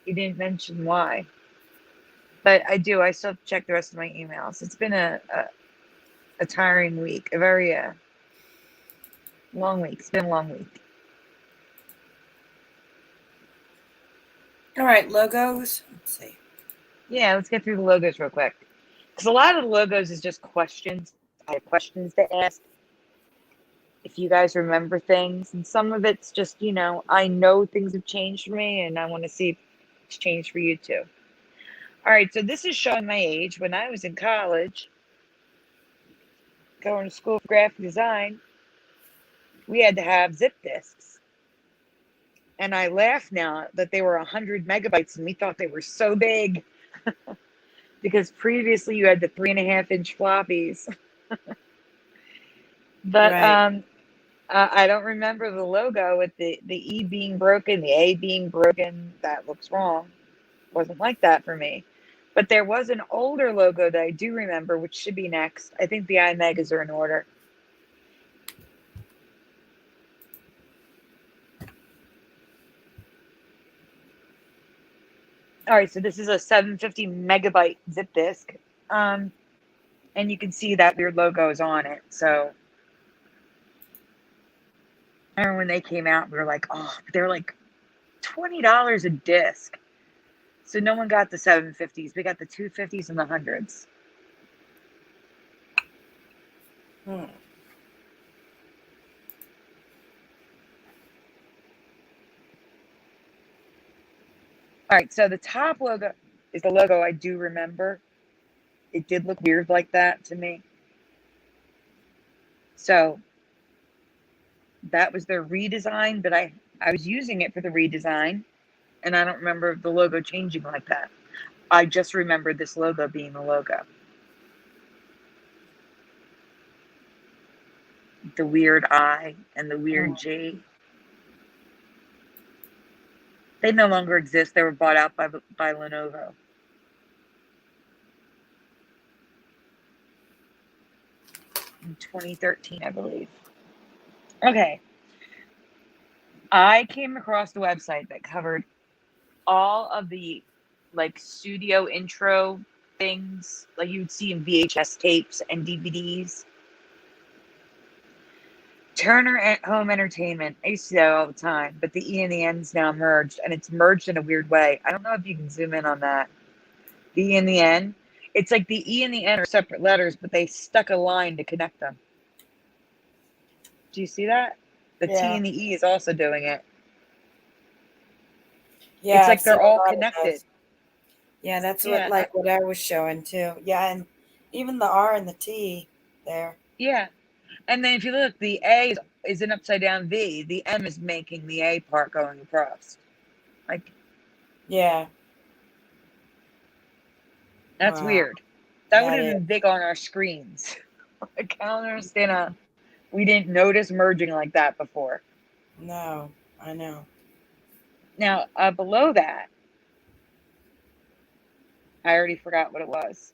Speaker 3: He didn't mention why. But I do. I still have to check the rest of my emails. It's been a tiring week, a very long week. It's been a long week.
Speaker 1: All right, logos. Let's see.
Speaker 3: Yeah, let's get through the logos real quick. Because a lot of the logos is just questions. I have questions to ask. If you guys remember things, and some of it's just, I know things have changed for me, and I want to see if it's changed for you too. All right, so this is showing my age. When I was in college, going to school for graphic design, we had to have zip disks. And I laugh now that they were 100 megabytes, and we thought they were so big. Because previously you had the 3.5-inch floppies. But
Speaker 1: Right.
Speaker 3: I don't remember the logo with the E being broken, the A being broken. That looks wrong. Wasn't like that for me. But there was an older logo that I do remember, which should be next. I think the iMegas are in order. All right, so this is a 750 megabyte zip disk. And you can see that weird logo is on it. So I remember when they came out, we were like, oh, they're like $20 a disc. So no one got the 750s. We got the 250s and the 100s.
Speaker 1: Hmm.
Speaker 3: All right, so the top logo is the logo I do remember. It did look weird like that to me. So that was their redesign, but I was using it for the redesign, and I don't remember the logo changing like that. I just remember this logo being the logo. The weird I and the weird G. They no longer exist. They were bought out by Lenovo. In 2013, I believe. Okay. I came across the website that covered all of the studio intro things like you'd see in VHS tapes and DVDs. Turner at Home Entertainment. I used to see that all the time, but the E and the N's now merged, and it's merged in a weird way. I don't know if you can zoom in on that. The E and the N. It's like the E and the N are separate letters, but they stuck a line to connect them. Do you see that? The T
Speaker 1: Yeah.
Speaker 3: and the E is also doing it.
Speaker 1: Yeah,
Speaker 3: It's
Speaker 1: I've
Speaker 3: like
Speaker 1: seen
Speaker 3: they're
Speaker 1: a
Speaker 3: all
Speaker 1: lot of
Speaker 3: connected.
Speaker 1: those. Yeah, that's what
Speaker 3: Yeah,
Speaker 1: what I was showing too. Yeah, and even the R and the T there.
Speaker 3: yeah. And then if you look, the A is an upside down V. The M is making the A part going across. Like,
Speaker 1: Yeah.
Speaker 3: that's
Speaker 1: Wow.
Speaker 3: weird. That would
Speaker 1: That
Speaker 3: have
Speaker 1: is.
Speaker 3: been big on our screens. I don't understand. We didn't notice merging like that before.
Speaker 1: No, I know.
Speaker 3: Now, below that, I already forgot what it was.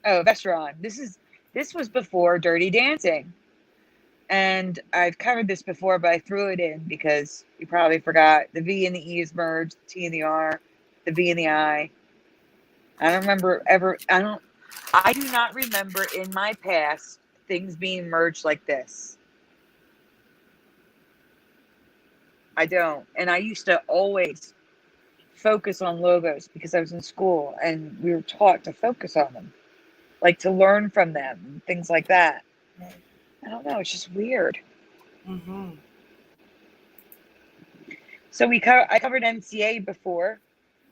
Speaker 3: Oh, Vestron. This was before Dirty Dancing. And I've covered this before, but I threw it in because you probably forgot. The V and the E is merged, the T and the R, the V and the I. I don't remember ever. I do not remember in my past things being merged like this. I don't. And I used to always focus on logos because I was in school and we were taught to focus on them, like to learn from them and things like that. I don't know. It's just weird.
Speaker 1: Mm-hmm.
Speaker 3: So I covered MCA before,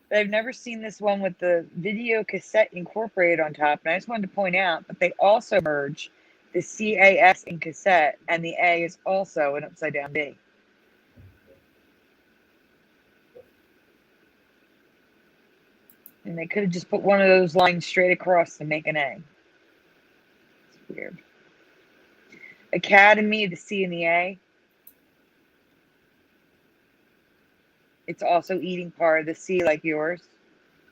Speaker 3: but I've never seen this one with the video cassette incorporated on top. And I just wanted to point out that they also merge The CAS in cassette, and the A is also an upside down B. And they could have just put one of those lines straight across to make an A. It's weird. Academy, the C and the A. It's also eating part of the C like yours.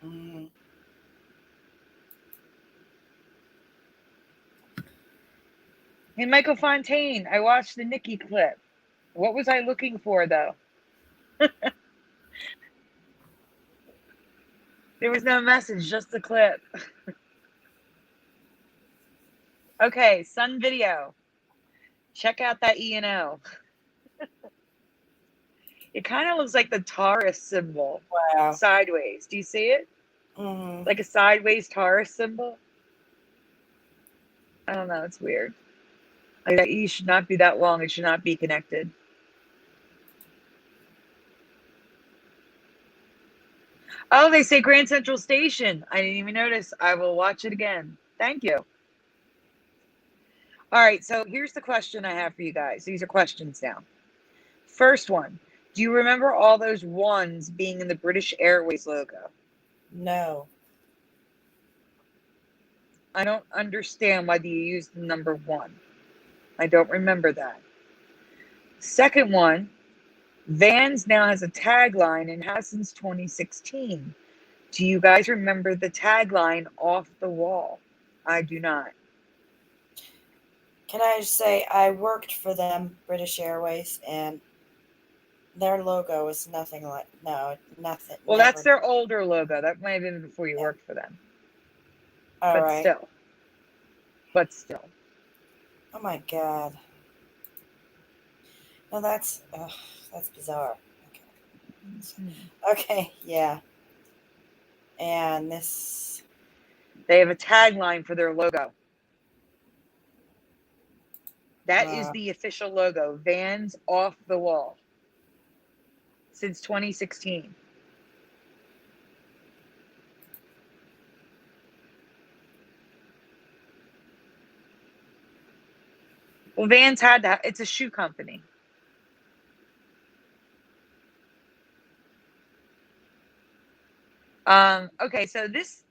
Speaker 1: Mm.
Speaker 3: Hey, Michael Fontaine, I watched the Nikki clip. What was I looking for, though? There was no message, just the clip. Okay, Sun Video. Check out that E&O. It kind of looks like the Taurus symbol.
Speaker 1: Wow.
Speaker 3: Sideways. Do you see it?
Speaker 1: Mm.
Speaker 3: Like a sideways Taurus symbol? I don't know. It's weird. Like that E should not be that long. It should not be connected. Oh, they say Grand Central Station. I didn't even notice. I will watch it again. Thank you. All right, so here's the question I have for you guys. These are questions now. First one, do you remember all those ones being in the British Airways logo?
Speaker 1: No.
Speaker 3: I don't understand why you used the number 1. I don't remember that. Second one, Vans now has a tagline and has since 2016. Do you guys remember the tagline off the wall? I do not.
Speaker 1: Can I just say I worked for them, British Airways, and their logo was nothing like nothing.
Speaker 3: Well,
Speaker 1: Never.
Speaker 3: that's their older logo. That might have been before you worked for them.
Speaker 1: All
Speaker 3: But
Speaker 1: right.
Speaker 3: still. But still.
Speaker 1: Oh my god. No, that's bizarre. Okay. Okay, yeah. And this.
Speaker 3: They have a tagline for their logo. That is the official logo. Vans off the wall. Since 2016. Well, Vans had that. It's a shoe company. Okay, so this,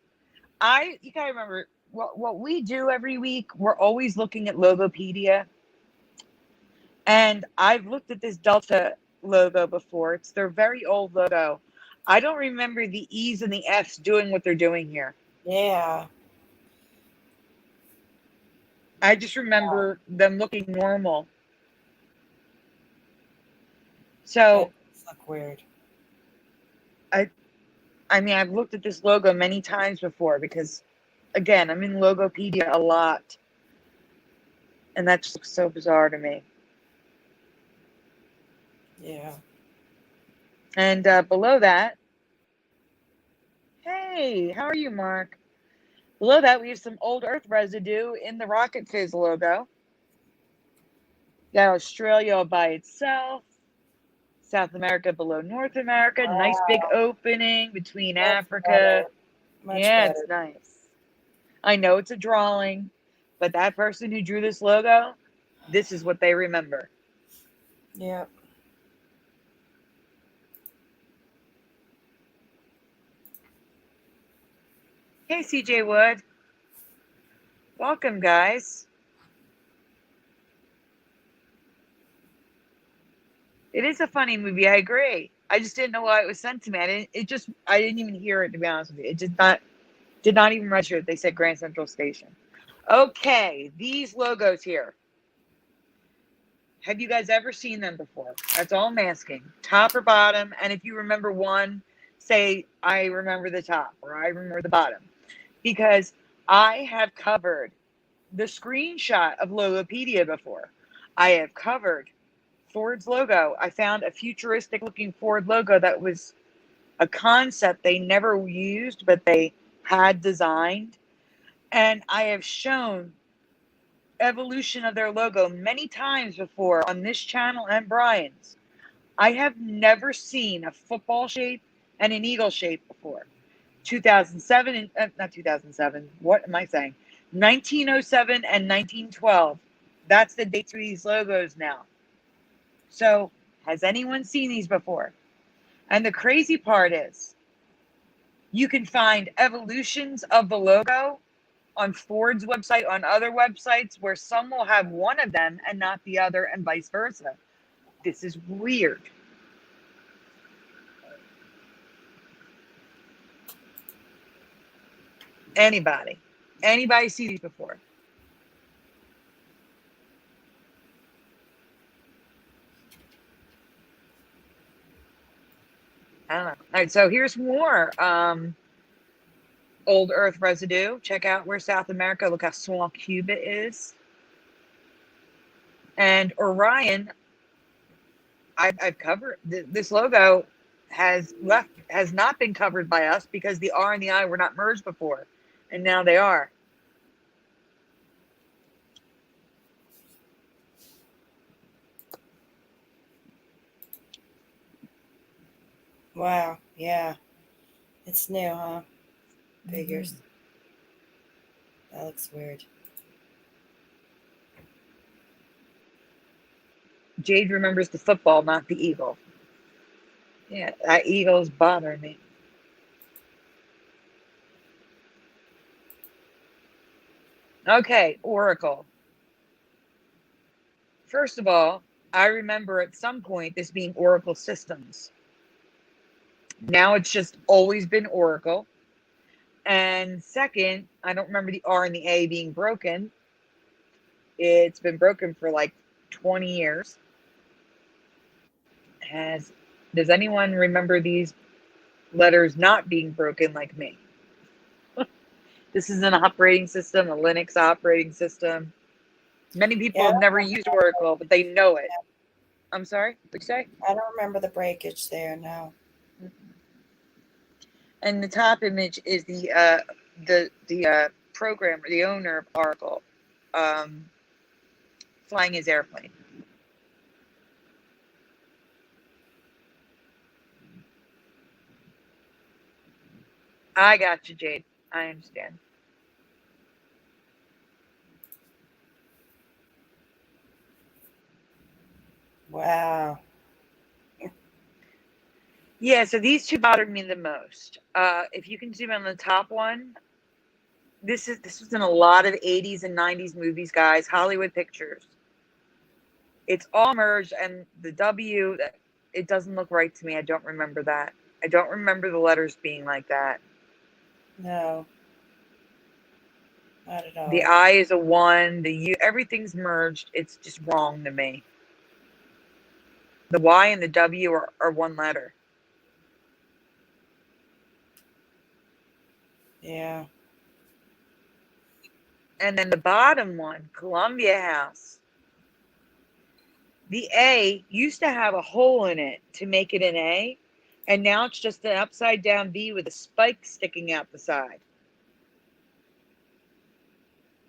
Speaker 3: you gotta remember, what we do every week, we're always looking at Logopedia. And I've looked at this Delta logo before. It's their very old logo. I don't remember the E's and the F's doing what they're doing here.
Speaker 1: Yeah.
Speaker 3: I just remember them looking normal. So
Speaker 1: It's look weird.
Speaker 3: I mean, I've looked at this logo many times before because, again, I'm in Logopedia a lot. And that just looks so bizarre to me.
Speaker 1: Yeah.
Speaker 3: And below that, hey, how are you, Mark? Below that, we have some old Earth residue in the Rocket Fizz logo. Got Australia all by itself. South America below North America.
Speaker 1: Wow.
Speaker 3: Nice big opening between
Speaker 1: Much
Speaker 3: Africa.
Speaker 1: Much
Speaker 3: Yeah,
Speaker 1: better.
Speaker 3: it's nice. I know it's a drawing, but that person who drew this logo, this is what they remember.
Speaker 1: Yep.
Speaker 3: Hey, CJ Wood. Welcome, guys. It is a funny movie. I agree. I just didn't know why it was sent to me. I didn't even hear it, to be honest with you. It did not even register. They said Grand Central Station. Okay, these logos here. Have you guys ever seen them before? That's all I'm asking. Top or bottom? And if you remember one, say, I remember the top or I remember the bottom. Because I have covered the screenshot of Logopedia before. I have covered Ford's logo. I found a futuristic looking Ford logo that was a concept they never used, but they had designed. And I have shown evolution of their logo many times before on this channel and Brian's. I have never seen a football shape and an eagle shape before. 2007 and not 2007. What am I saying? 1907 and 1912. That's the dates for these logos now. So, has anyone seen these before? And the crazy part is, you can find evolutions of the logo on Ford's website, on other websites, where some will have one of them and not the other, and vice versa. This is weird. Anybody see these before? I don't know. All right, so here's more old Earth residue. Check out where South America. Look how small Cuba is. And Orion, I've covered this logo has not been covered by us because the R and the I were not merged before, and now they are.
Speaker 1: Wow. Yeah. It's new, huh? Figures. That looks weird.
Speaker 3: Jade remembers the football, not the eagle. Yeah, that eagle's bothering me. Okay, Oracle. First of all, I remember at some point this being Oracle Systems. Now it's just always been Oracle. And second, I don't remember the R and the A being broken. It's been broken for like 20 years. Does anyone remember these letters not being broken like me? This is an operating system, a Linux operating system. Many people
Speaker 1: Yeah,
Speaker 3: have never used Oracle, but they know it. I'm sorry, what'd you say?
Speaker 1: I don't remember the breakage there, no.
Speaker 3: And the top image is the programmer, the owner of Oracle, flying his airplane. I got you, Jade. I understand.
Speaker 1: Wow.
Speaker 3: Yeah, so these two bothered me the most. If you can zoom on the top one, this was in a lot of 80s and 90s movies, guys. Hollywood pictures. It's all merged, and the W, it doesn't look right to me. I don't remember that. I don't remember the letters being like that.
Speaker 1: No. Not at
Speaker 3: The
Speaker 1: all.
Speaker 3: I is a 1, the U, everything's merged. It's just wrong to me. The Y and the W are one letter.
Speaker 1: Yeah.
Speaker 3: And then the bottom one, Columbia House. The A used to have a hole in it to make it an A, and now it's just an upside down B with a spike sticking out the side.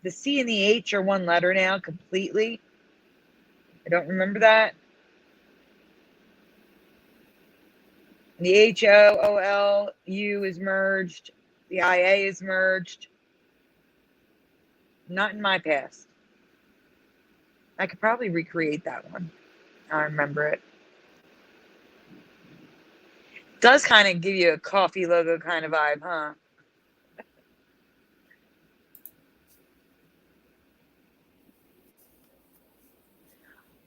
Speaker 3: The C and the H are one letter now completely. I don't remember that. The HOOLU is merged. The IA is merged. Not in my past. I could probably recreate that one. I remember it. Does kind of give you a coffee logo kind of vibe, huh?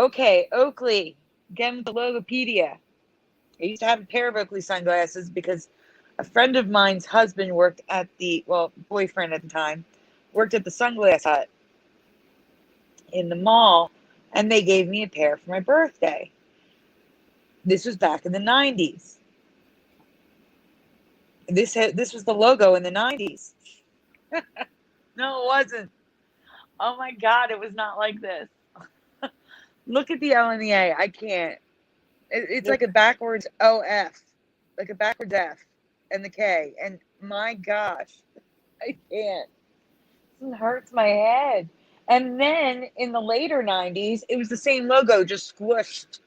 Speaker 3: Okay, Oakley. Again with the Logopedia. I used to have a pair of Oakley sunglasses because a friend of mine's husband worked at boyfriend at the time, worked at the Sunglass Hut in the mall, and they gave me a pair for my birthday. This was back in the 90s. This was the logo in the 90s. No, it wasn't. Oh my God, it was not like this. Look at the L and the A. I can't. It's like a backwards OF, like a backwards F and the K. And my gosh, I can't. It hurts my head. And then in the later 90s, it was the same logo, just squished.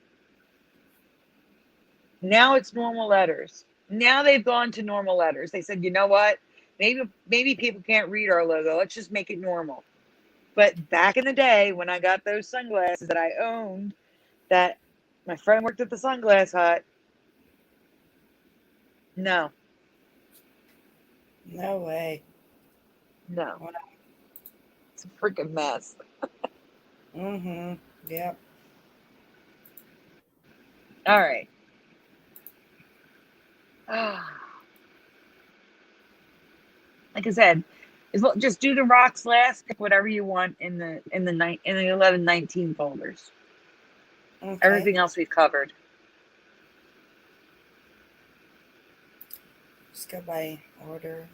Speaker 3: Now it's normal letters. Now they've gone to normal letters. They said, you know what? Maybe people can't read our logo. Let's just make it normal. But back in the day when I got those sunglasses that I owned, that my friend worked at the Sunglass Hut. No,
Speaker 1: No way.
Speaker 3: no,
Speaker 1: Wow.
Speaker 3: it's a freaking mess.
Speaker 1: Mm-hmm. Yep.
Speaker 3: All right. Like I said, just do the rocks last. Pick whatever you want in the 11-19 folders.
Speaker 1: Okay.
Speaker 3: Everything else we've covered.
Speaker 1: Just go by order.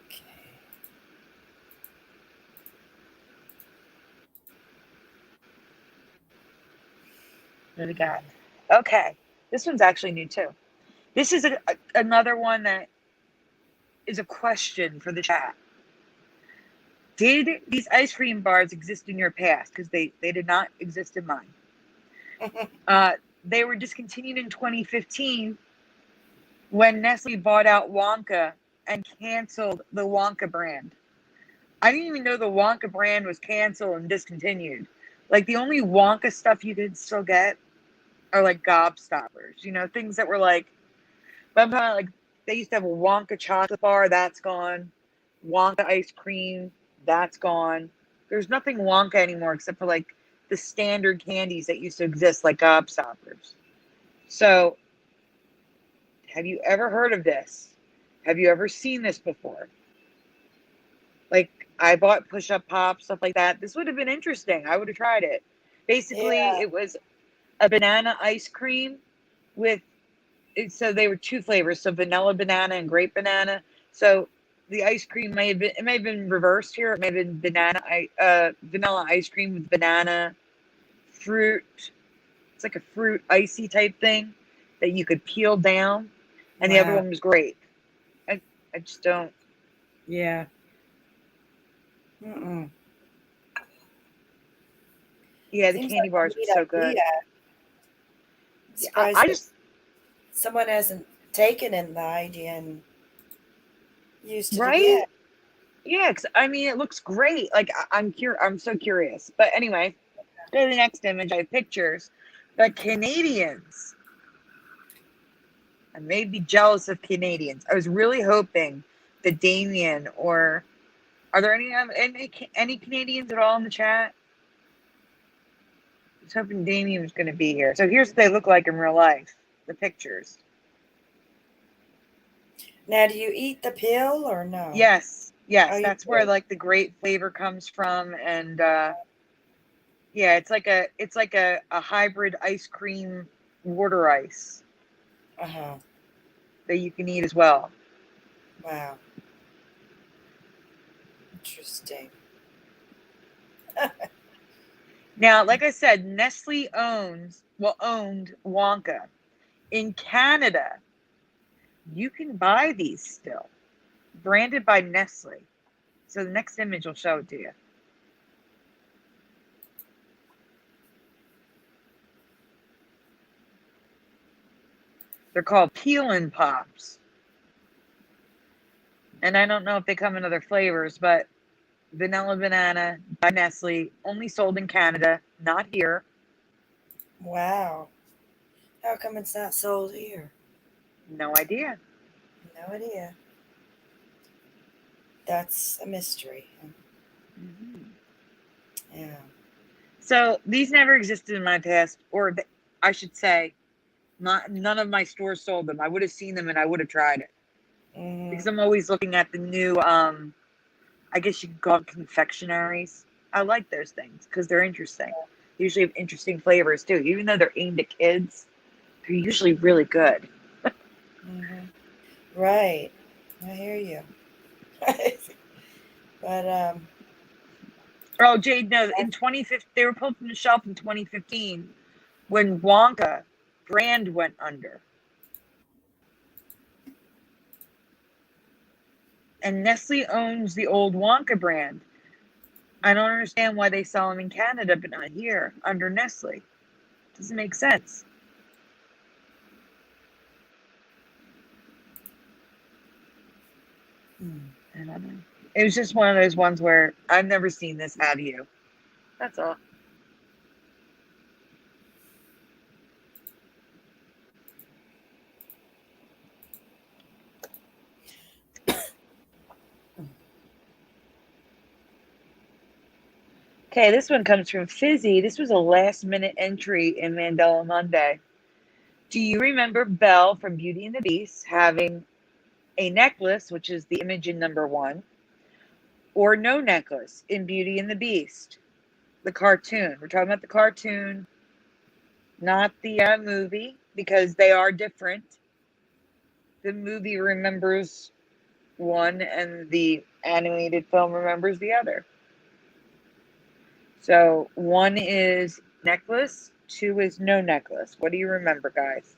Speaker 1: Okay.
Speaker 3: What do we got? Okay, this one's actually new too. This is another one that is a question for the chat. Did these ice cream bars exist in your past? Because they did not exist in mine. They were discontinued in 2015 when Nestle bought out Wonka and canceled the Wonka brand. I didn't even know the Wonka brand was canceled and discontinued. Like the only Wonka stuff you could still get are like gobstoppers, things that were like, but I'm talking like they used to have a Wonka chocolate bar, that's gone. Wonka ice cream, that's gone. There's nothing Wonka anymore except for like the standard candies that used to exist, like gobstoppers. So, have you ever heard of this? Have you ever seen this before? Like, I bought push-up pops, stuff like that. This would have been interesting. I would have tried it. Basically,
Speaker 1: Yeah.
Speaker 3: it was a banana ice cream with, so they were two flavors, so vanilla banana and grape banana. So the ice cream may have been reversed here. It may have been vanilla ice cream with banana fruit. It's like a fruit icy type thing that you could peel down, and the other
Speaker 1: Wow.
Speaker 3: one was grape. I just don't.
Speaker 1: Yeah. Mm-mm.
Speaker 3: Yeah, the
Speaker 1: Seems
Speaker 3: candy
Speaker 1: like a
Speaker 3: bars were
Speaker 1: neat
Speaker 3: so good.
Speaker 1: idea. I'm
Speaker 3: Yeah,
Speaker 1: surprised
Speaker 3: I
Speaker 1: that
Speaker 3: just
Speaker 1: someone hasn't taken in the idea and used it again.
Speaker 3: right. Yeah, 'cause, I mean, it looks great. Like I'm so curious. But anyway, go to the next image. I have pictures. But Canadians, I may be jealous of Canadians. I was really hoping that Damien, or are there any Canadians at all in the chat? I was hoping Damien was going to be here. So here's what they look like in real life. The pictures.
Speaker 1: Now, do you eat the pill or no?
Speaker 3: Yes,
Speaker 1: Oh,
Speaker 3: yes,
Speaker 1: you
Speaker 3: that's where
Speaker 1: do.
Speaker 3: like the grape flavor comes from, and yeah, it's like a hybrid ice cream water ice
Speaker 1: Uh-huh.
Speaker 3: that you can eat as well.
Speaker 1: Wow. Interesting.
Speaker 3: Now, like I said, Nestle owned Wonka. In Canada, you can buy these still, branded by Nestle. So the next image will show it to you. They're called Peel-and Pops. And I don't know if they come in other flavors, but vanilla banana by Nestle, only sold in Canada, not here.
Speaker 1: Wow. How come it's not sold here?
Speaker 3: No idea.
Speaker 1: No idea. That's a mystery.
Speaker 3: Mm-hmm.
Speaker 1: Yeah.
Speaker 3: So these never existed in my past, or I should say, none of my stores sold them. I would have seen them and I would have tried it because
Speaker 1: Mm-hmm.
Speaker 3: I'm always looking at the new. I guess you could call them confectionaries. I like those things because they're interesting. They usually have interesting flavors too, even though they're aimed at kids. They're usually really good.
Speaker 1: Mm-hmm. Right. I hear you. But
Speaker 3: Oh, Jade, no. In 2015, they were pulled from the shelf in 2015 when Wonka brand went under. And Nestle owns the old Wonka brand. I don't understand why they sell them in Canada but not here under Nestle. Doesn't make sense. I don't know. It was just one of those ones where I've never seen this. Have you? That's all. Okay, this one comes from Fizzy. This was a last-minute entry in Mandela Monday. Do you remember Belle from Beauty and the Beast having a necklace, which is the image in number 1, or no necklace in Beauty and the Beast, the cartoon? We're talking about the cartoon, not the movie, because they are different. The movie remembers one and the animated film remembers the other. So 1 is necklace, 2 is no necklace. What do you remember, guys?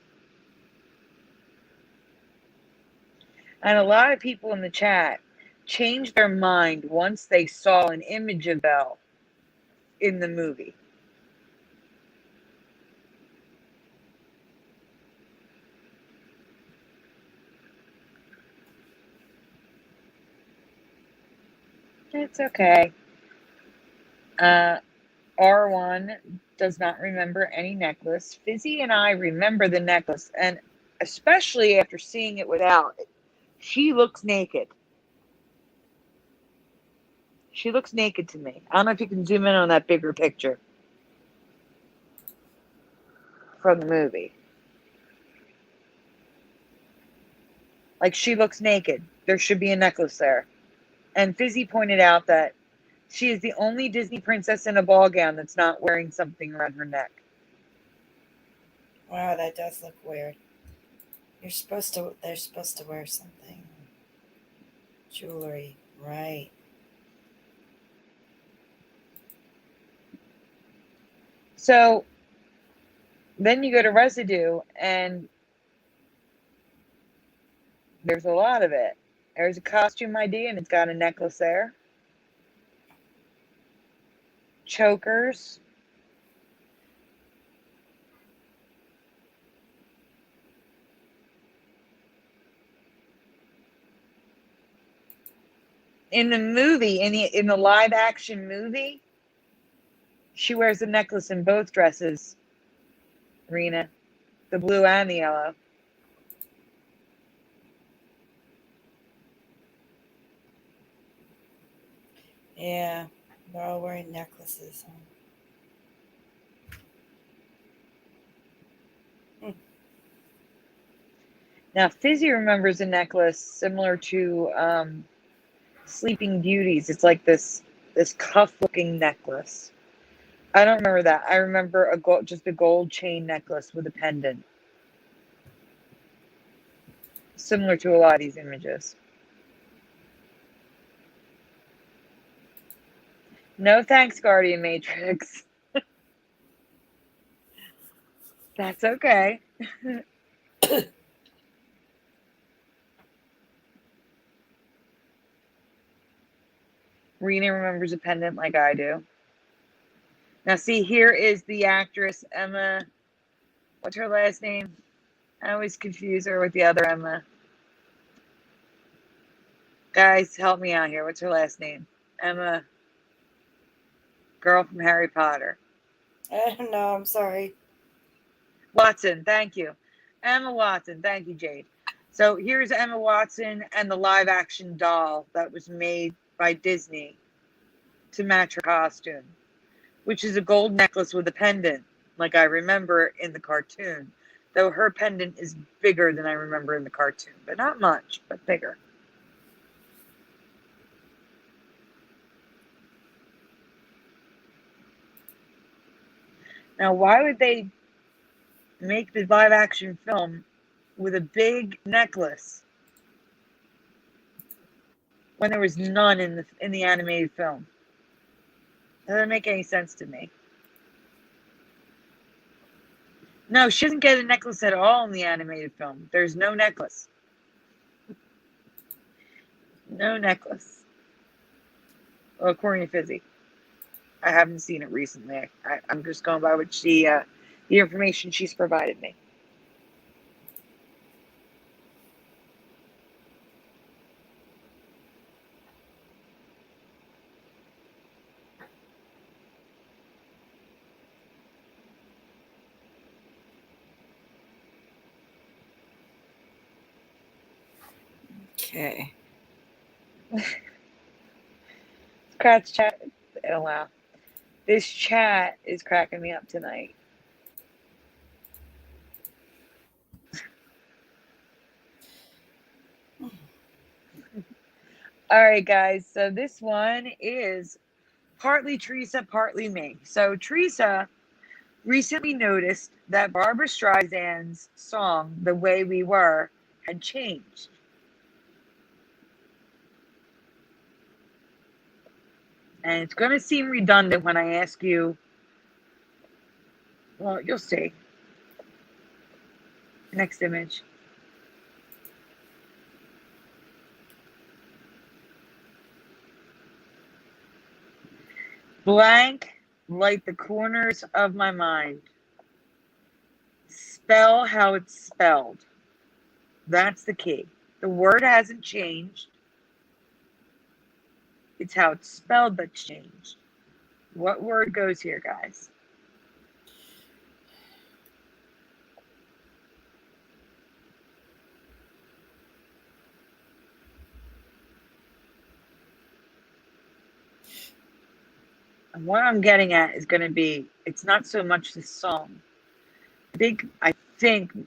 Speaker 3: And a lot of people in the chat changed their mind once they saw an image of Belle in the movie. It's okay. R1 does not remember any necklace. Fizzy and I remember the necklace, and especially after seeing it without it, she looks naked. She looks naked to me. I don't know if you can zoom in on that bigger picture from the movie. Like, she looks naked. There should be a necklace there. And Fizzy pointed out that she is the only Disney princess in a ball gown that's not wearing something around her neck.
Speaker 1: Wow, that does look weird. They're supposed to wear something. Jewelry, right.
Speaker 3: So then you go to residue, and there's a lot of it. There's a costume ID, and it's got a necklace there. Chokers. In the movie, in the live action movie, she wears a necklace in both dresses, Rena, the blue and the yellow.
Speaker 1: Yeah, they're all wearing necklaces.
Speaker 3: Now, Fizzy remembers a necklace similar to Sleeping Beauty's. It's like this cuff-looking necklace. I don't remember that. I remember just a gold chain necklace with a pendant. Similar to a lot of these images. No thanks, Guardian Matrix. That's okay. Rena remembers a pendant like I do. Now, see, here is the actress, Emma. What's her last name? I always confuse her with the other Emma. Guys, help me out here. What's her last name? Emma. Girl from Harry Potter.
Speaker 1: I don't know, I'm sorry.
Speaker 3: Watson, thank you. Emma Watson, thank you, Jade. So here's Emma Watson and the live action doll that was made by Disney to match her costume, which is a gold necklace with a pendant, like I remember in the cartoon, though her pendant is bigger than I remember in the cartoon, but not much, but bigger. Now, why would they make the live action film with a big necklace when there was none in the animated film? That doesn't make any sense to me. No, she doesn't get a necklace at all in the animated film. There's no necklace. No necklace. Well, according to Fizzy. I haven't seen it recently. I'm just going by what the information she's provided me.
Speaker 1: Okay.
Speaker 3: Crat's chat. Oh wow, this chat is cracking me up tonight. All right, guys. So this one is partly Teresa, partly me. So Teresa recently noticed that Barbara Streisand's song "The Way We Were" had changed. And it's going to seem redundant when I ask you. Well, you'll see. Next image. Blank like the corners of my mind. Spell how it's spelled. That's the key. The word hasn't changed. It's how it's spelled that's changed. What word goes here, guys? And what I'm getting at is going to be, it's not so much the song. I think,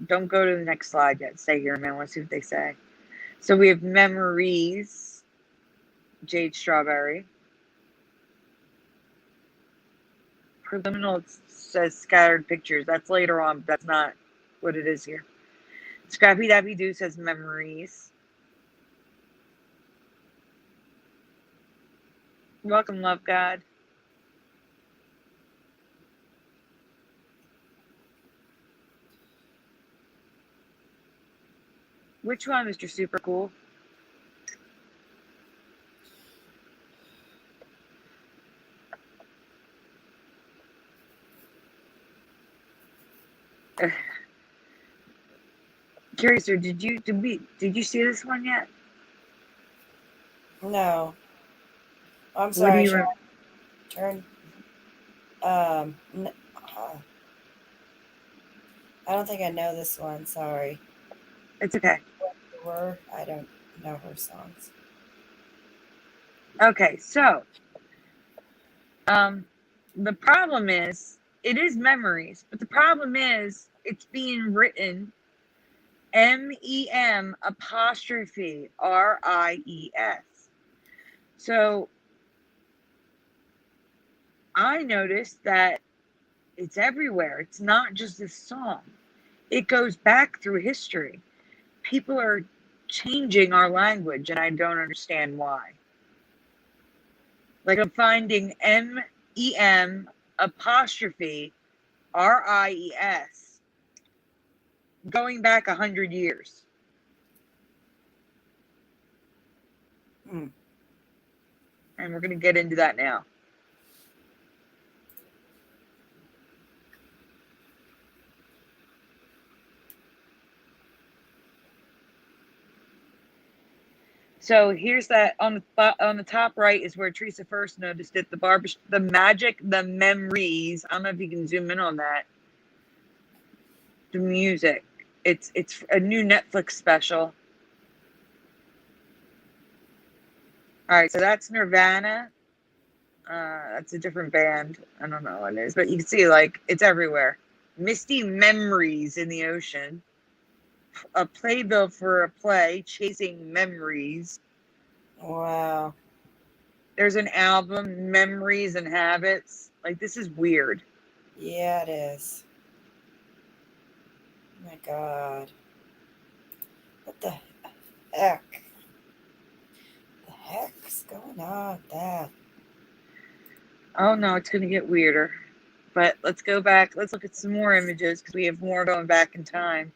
Speaker 3: don't go to the next slide yet. Stay here, man. Let's see what they say. So we have memories, Jade Strawberry. Preliminal says scattered pictures. That's later on, but that's not what it is here. Scrappy Dappy Doo says memories. Welcome, Love God. Which one, Mr. Super Cool? Curiouser, did you see this one yet?
Speaker 1: No. I'm
Speaker 3: What do
Speaker 1: sorry.
Speaker 3: you
Speaker 1: Turn. I don't think I know this one. Sorry.
Speaker 3: It's okay.
Speaker 1: I don't know her songs.
Speaker 3: Okay, so the problem is it is memories, but the problem is it's being written MEM apostrophe RIES. So I noticed that it's everywhere. It's not just this song. It goes back through history. People are changing our language, and I don't understand why. Like I'm finding MEM apostrophe RIES going back 100 years.
Speaker 1: Hmm.
Speaker 3: And we're going to get into that now. So here's that on the top right is where Teresa first noticed it. The magic, the memories. I don't know if you can zoom in on that. The music. It's a new Netflix special. All right, so that's Nirvana. That's a different band. I don't know what it is, but you can see like it's everywhere. Misty memories in the ocean. A playbill for a play, Chasing Memories.
Speaker 1: Wow.
Speaker 3: There's an album, Memories and Habits. Like, this is weird.
Speaker 1: Yeah, it is. Oh my God. What the heck? The heck's going on with that?
Speaker 3: Oh no, it's going to get weirder. But let's go back. Let's look at some more images because we have more going back in time.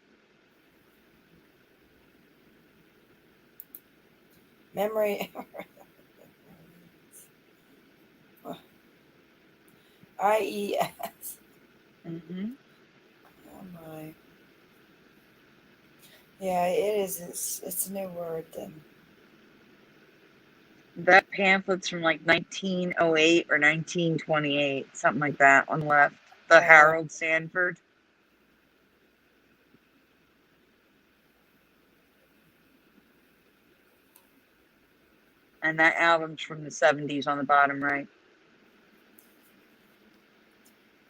Speaker 1: Memory. IES.
Speaker 3: Mm-hmm.
Speaker 1: Oh my. Yeah, it is. It's a new word then.
Speaker 3: That pamphlet's from like 1908 or 1928, something like that on the left. The Harold Sanford. And that album's from the 70s on the bottom right.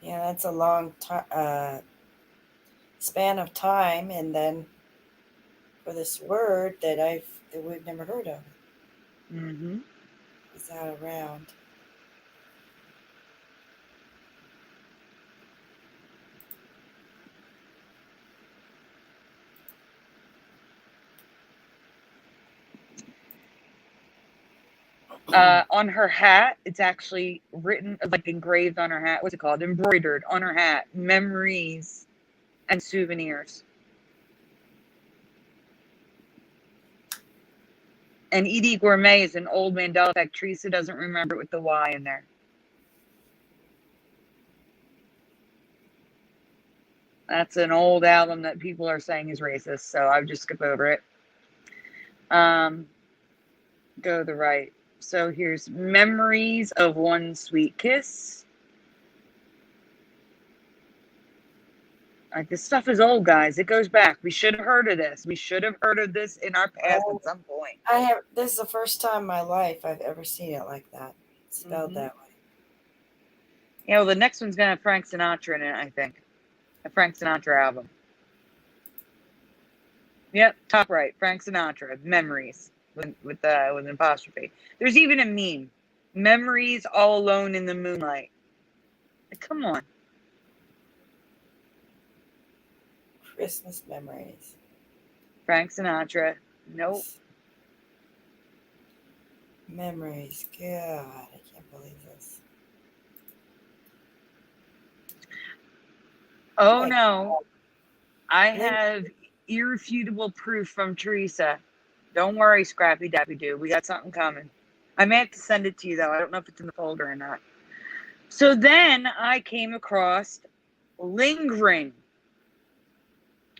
Speaker 1: Yeah, that's a long time span of time, and then for this word that we've never heard of
Speaker 3: Mm-hmm.
Speaker 1: is out around.
Speaker 3: On her hat, it's actually written, like engraved on her hat. What's it called? Embroidered on her hat. Memories and souvenirs. And Edie Gourmet is an old Mandela Effect. Teresa doesn't remember it with the Y in there. That's an old album that people are saying is racist, so I would just skip over it. Go to the right. So here's Memories of One Sweet Kiss. Like, this stuff is old, guys. It goes back. We should have heard of this. We should have heard of this in our past
Speaker 1: Oh,
Speaker 3: at some point.
Speaker 1: this is the first time in my life I've ever seen it like that. Spelled that way.
Speaker 3: Yeah, well, the next one's gonna have Frank Sinatra in it, I think. A Frank Sinatra album. Yep, top right, Frank Sinatra, Memories with an apostrophe. There's even a meme, Memories all alone in the moonlight. Like, come on,
Speaker 1: Christmas memories.
Speaker 3: Frank Sinatra. Nope.
Speaker 1: Memories. God, I can't believe this.
Speaker 3: Oh
Speaker 1: My
Speaker 3: no, I
Speaker 1: Link.
Speaker 3: have irrefutable proof from Teresa. Don't worry, Scrappy Dappy Doo. We got something coming. I may have to send it to you though. I don't know if it's in the folder or not. So then I came across lingering.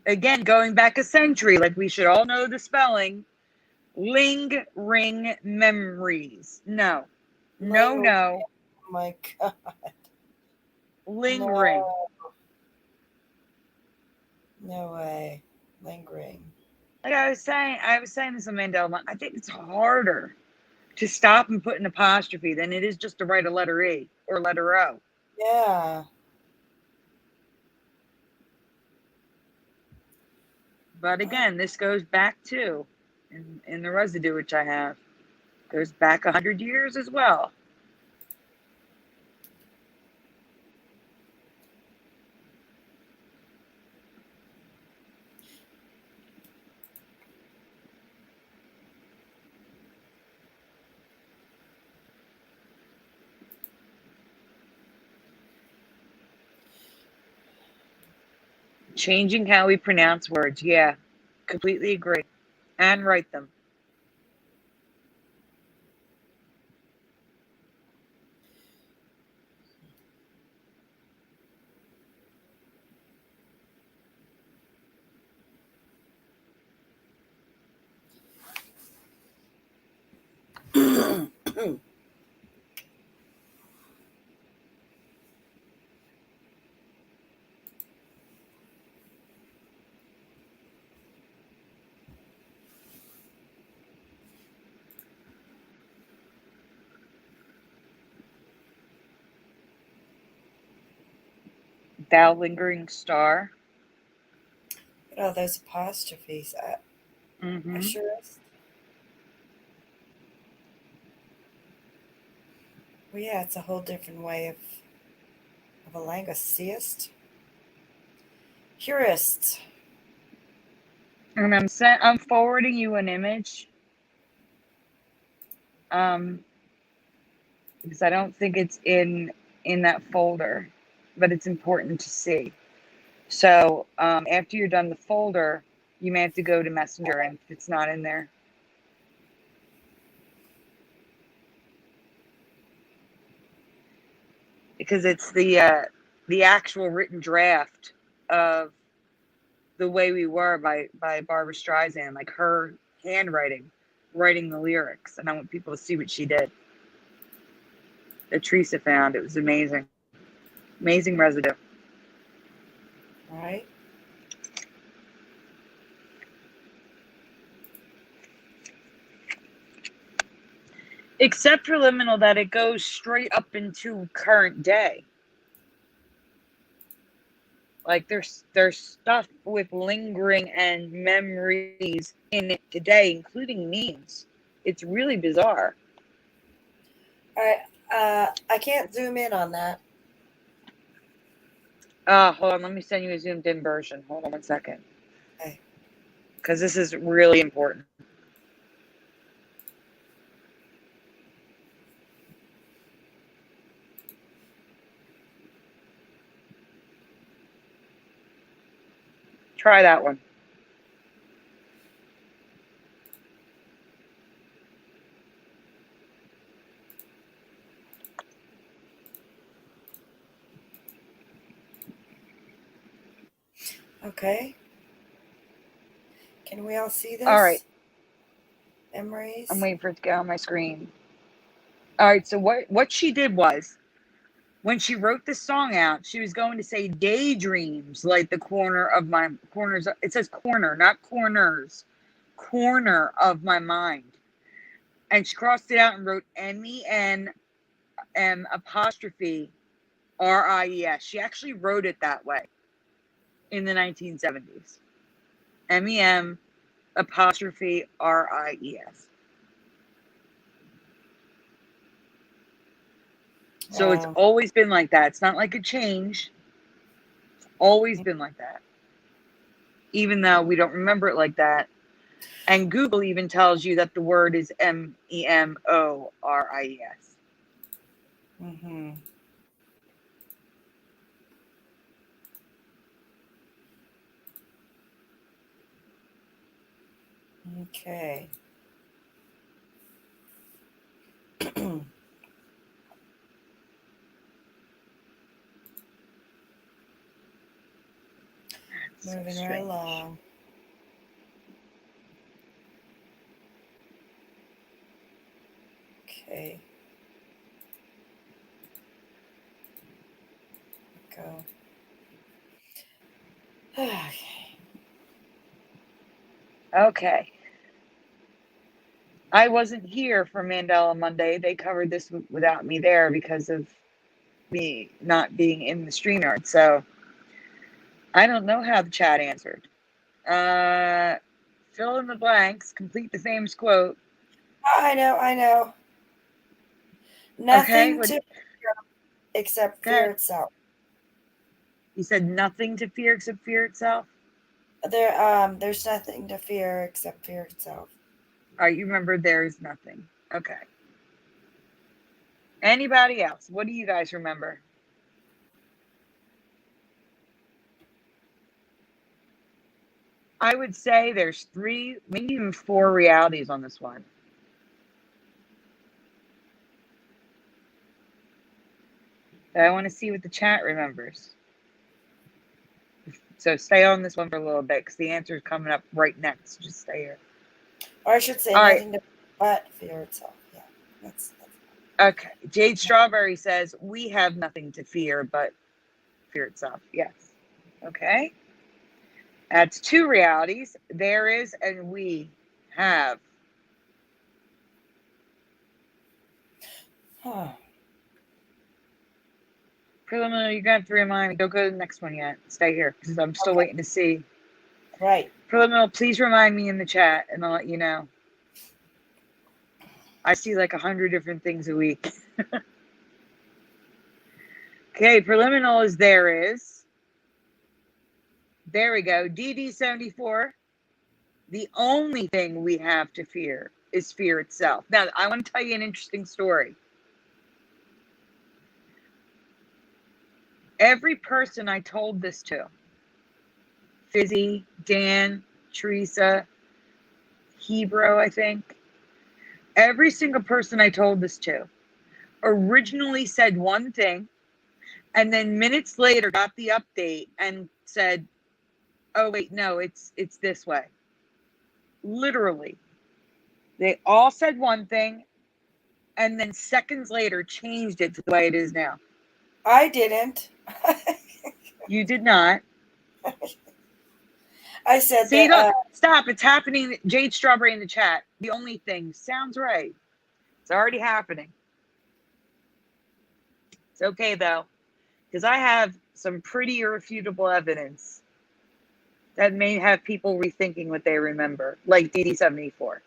Speaker 3: Again, going back a century, like we should all know the spelling. Lingering memories. No. No,
Speaker 1: Ling.
Speaker 3: no.
Speaker 1: Oh my God.
Speaker 3: Lingering.
Speaker 1: No. No way. Lingering.
Speaker 3: Like I was saying this on Mandela. I think it's harder to stop and put an apostrophe than it is just to write a letter E or letter O.
Speaker 1: Yeah.
Speaker 3: But again, this goes back to, in the residue which I have, goes back 100 years as well. Changing how we pronounce words. Yeah, completely agree. And write them. Thou lingering star.
Speaker 1: Look at all those apostrophes. I
Speaker 3: Mm-hmm.
Speaker 1: sure is. Well, yeah, it's a whole different way of a language. Seest? Curious.
Speaker 3: And I'm forwarding you an image. Because I don't think it's in that folder, but it's important to see. So after you're done the folder, you may have to go to Messenger, and if it's not in there, because it's the actual written draft of The Way We Were by Barbara Streisand, like her handwriting, writing the lyrics, and I want people to see what she did. That Teresa found. It was amazing. Amazing residue.
Speaker 1: Right?
Speaker 3: Except for liminal, that it goes straight up into current day. Like there's stuff with lingering and memories in it today, including memes. It's really bizarre.
Speaker 1: All right. I can't zoom in on that.
Speaker 3: Hold on, let me send you a zoomed in version. Hold on 1 second.
Speaker 1: Okay.
Speaker 3: Because this is really important. Try that one.
Speaker 1: Okay. Can we all see this?
Speaker 3: All right.
Speaker 1: Memories.
Speaker 3: I'm waiting for it to get on my screen. All right, so what she did was, when she wrote this song out, she was going to say daydreams, like the corner of my corners. It says corner, not corners. Corner of my mind. And she crossed it out and wrote MEN apostrophe RIES. She actually wrote it that way in the 1970s. MEM apostrophe RIES. So it's always been like that. It's not like a change. It's always been like that. Even though we don't remember it like that. And Google even tells you that the word is MEMORIES.
Speaker 1: Mm-hmm. Okay. Moving right along. Okay. Go. Okay.
Speaker 3: Okay. I wasn't here for Mandela Monday. They covered this without me there because of me not being in the StreamYard. So I don't know how the chat answered. Fill in the blanks. Complete the famous quote.
Speaker 1: I know.
Speaker 3: Okay.
Speaker 1: Nothing to fear except
Speaker 3: Go
Speaker 1: fear
Speaker 3: ahead.
Speaker 1: itself.
Speaker 3: You said nothing to fear except fear itself?
Speaker 1: There's nothing to fear except fear itself.
Speaker 3: All right, you remember there's nothing. Okay. Anybody else? What do you guys remember? I would say there's 3, maybe even 4 realities on this one. But I want to see what the chat remembers. So stay on this one for a little bit because the answer is coming up right next. Just stay here.
Speaker 1: Or I should say
Speaker 3: All
Speaker 1: nothing to but fear itself. Yeah. That's
Speaker 3: Okay. Jade Strawberry says, we have nothing to fear but fear itself. Yes. Okay. That's 2 realities. There is and we have. Preliminary, you're going to have to remind me. Don't go to the next one yet. Stay here because I'm still waiting to see.
Speaker 1: right.
Speaker 3: Preliminary, please remind me in the chat and I'll let you know. I see like 100 different things a week. Okay, preliminary is there is. There we go. DD74. The only thing we have to fear is fear itself. Now, I want to tell you an interesting story. Every person I told this to, Fizzy, Dan, Teresa, Hebrew, I think, every single person I told this to originally said one thing and then minutes later got the update and said, oh, wait, no, it's this way. Literally. They all said one thing and then seconds later changed it to the way it is now.
Speaker 1: I didn't.
Speaker 3: You did not.
Speaker 1: I said
Speaker 3: See,
Speaker 1: that.
Speaker 3: look, stop. It's happening. Jade Strawberry in the chat. The only thing sounds right. It's already happening. It's okay, though, because I have some pretty irrefutable evidence that may have people rethinking what they remember, like DD-74.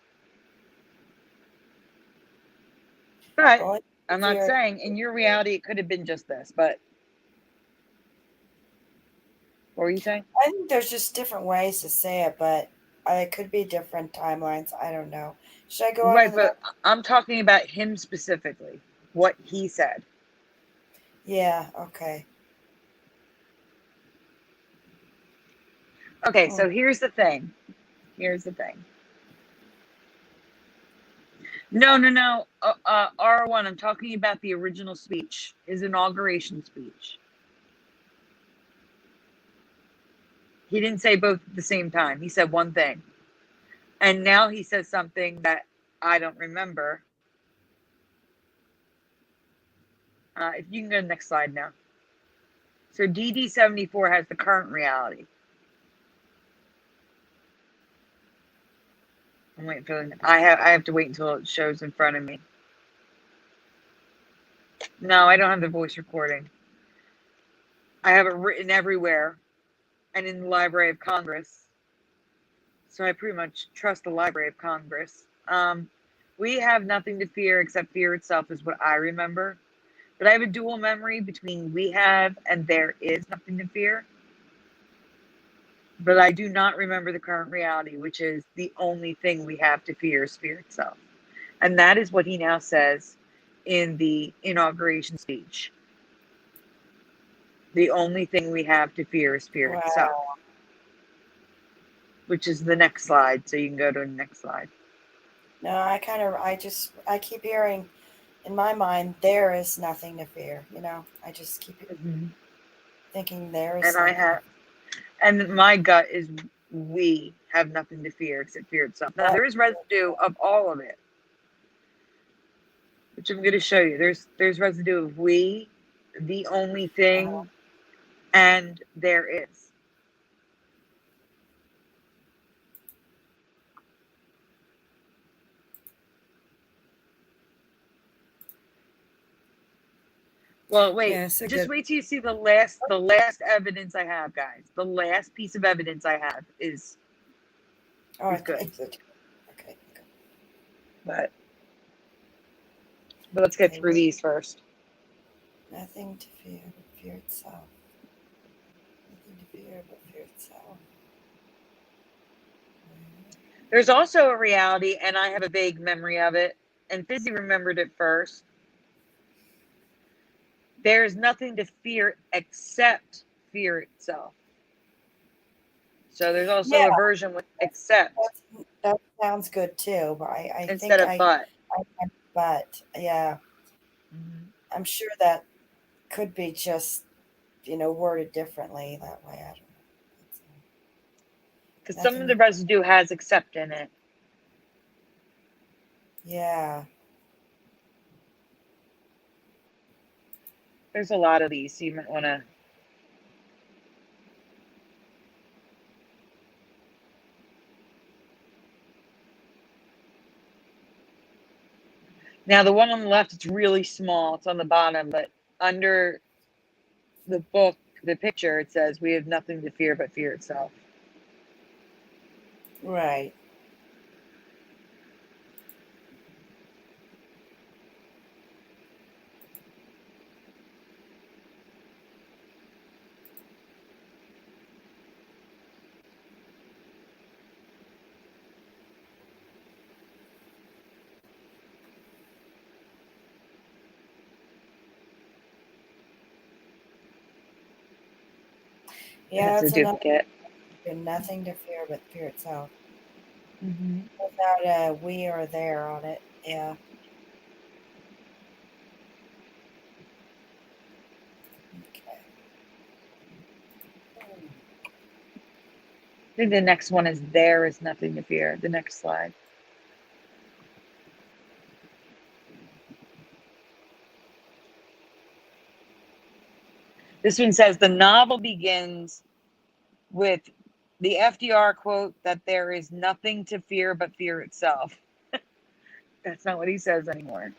Speaker 3: But
Speaker 1: Well,
Speaker 3: I'm not saying in your reality it could have been just this, but what were you saying?
Speaker 1: I think there's just different ways to say it, but it could be different timelines. I don't know. Should I go on to
Speaker 3: Right,
Speaker 1: the
Speaker 3: but
Speaker 1: next?
Speaker 3: I'm talking about him specifically, what he said.
Speaker 1: Yeah, okay.
Speaker 3: Okay, so here's the thing. Here's the thing. No. R1, I'm talking about the original speech, his inauguration speech. He didn't say both at the same time. He said one thing. And now he says something that I don't remember. If you can go to the next slide now. So DD-74 has the current reality. I'm waiting for the, I have to wait until it shows in front of me. No, I don't have the voice recording. I have it written everywhere and in the Library of Congress. So I pretty much trust the Library of Congress. We have nothing to fear except fear itself is what I remember. But I have a dual memory between we have and there is nothing to fear. But I do not remember the current reality, which is the only thing we have to fear is fear itself. And that is what he now says in the inauguration speech. The only thing we have to fear is fear itself.
Speaker 1: Wow.
Speaker 3: Which is the next slide. So you can go to the next slide.
Speaker 1: No, I keep hearing in my mind, there is nothing to fear. I just keep thinking there is
Speaker 3: And I
Speaker 1: something.
Speaker 3: have, and my gut is we have nothing to fear except fear itself. Now there is residue of all of it, which I'm going to show you. There's residue of we, the only thing, and there is. Well, wait.
Speaker 1: Yeah,
Speaker 3: Just wait till you see the last evidence I have, guys. The last piece of evidence I have is good.
Speaker 1: Okay.
Speaker 3: But let's get through these first.
Speaker 1: Nothing to fear but fear itself. Nothing to fear but fear itself.
Speaker 3: There's also a reality, and I have a vague memory of it, and Fizzy remembered it first. There's nothing to fear except fear itself. So there's also a version with except.
Speaker 1: That sounds good too, but I
Speaker 3: instead
Speaker 1: think
Speaker 3: of but.
Speaker 1: But yeah, I'm sure that could be just worded differently that way. I don't know.
Speaker 3: Because some of the residue has except in it.
Speaker 1: Yeah.
Speaker 3: There's a lot of these, so you might want to. Now, the one on the left, it's really small. It's on the bottom, but under the book, the picture, it says, we have nothing to fear but fear itself.
Speaker 1: Right. Yeah,
Speaker 3: that's a duplicate.
Speaker 1: Nothing to fear but fear itself.
Speaker 3: Mm-hmm.
Speaker 1: Without a we or there on it. Yeah. Okay.
Speaker 3: I think the next one is there is nothing to fear. The next slide. This one says the novel begins with the FDR quote that there is nothing to fear but fear itself. That's not what he says anymore.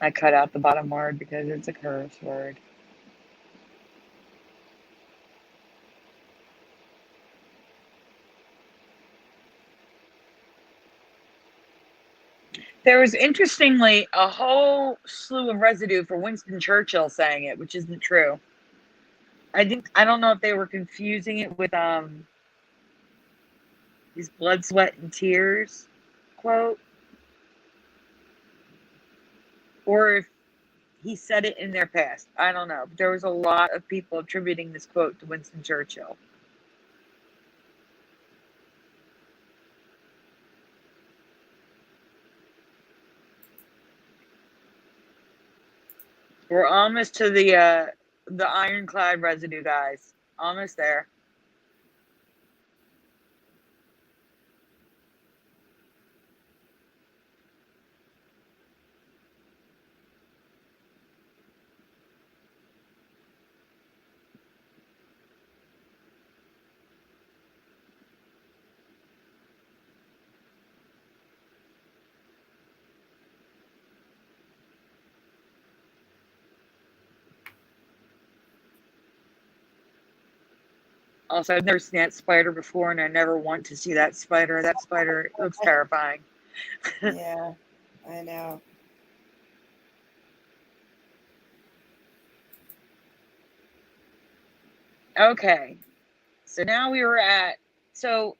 Speaker 3: I cut out the bottom word because it's a curse word. There was interestingly a whole slew of residue for Winston Churchill saying it, which isn't true. I don't know if they were confusing it with his blood, sweat, and tears quote, or if he said it in their past. I don't know. But there was a lot of people attributing this quote to Winston Churchill. We're almost to the ironclad residue, guys. Almost there. Also, I've never seen that spider before, and I never want to see that spider. That spider looks terrifying.
Speaker 1: Yeah, I know.
Speaker 3: Okay, so now we were at the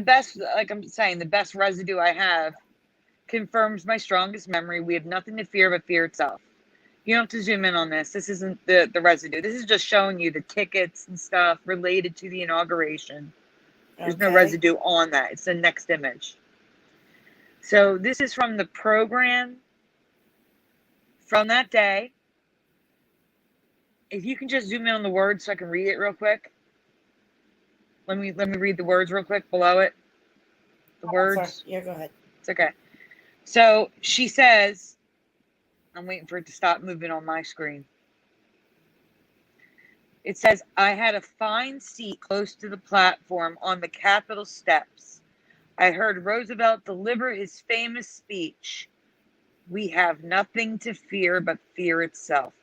Speaker 3: best. Like I'm saying, the best residue I have confirms my strongest memory. We have nothing to fear but fear itself. You don't have to zoom in on this. This isn't the residue. This is just showing you the tickets and stuff related to the inauguration. There's no
Speaker 1: Okay.
Speaker 3: residue on that. It's the next image. So this is from the program from that day. If you can just zoom in on the words so I can read it real quick. Let me read the words real quick below it. The words.
Speaker 1: Sorry. Yeah, go ahead.
Speaker 3: It's okay. So she says, I'm waiting for it to stop moving on my screen. It says, I had a fine seat close to the platform on the Capitol steps. I heard Roosevelt deliver his famous speech, "We have nothing to fear but fear itself."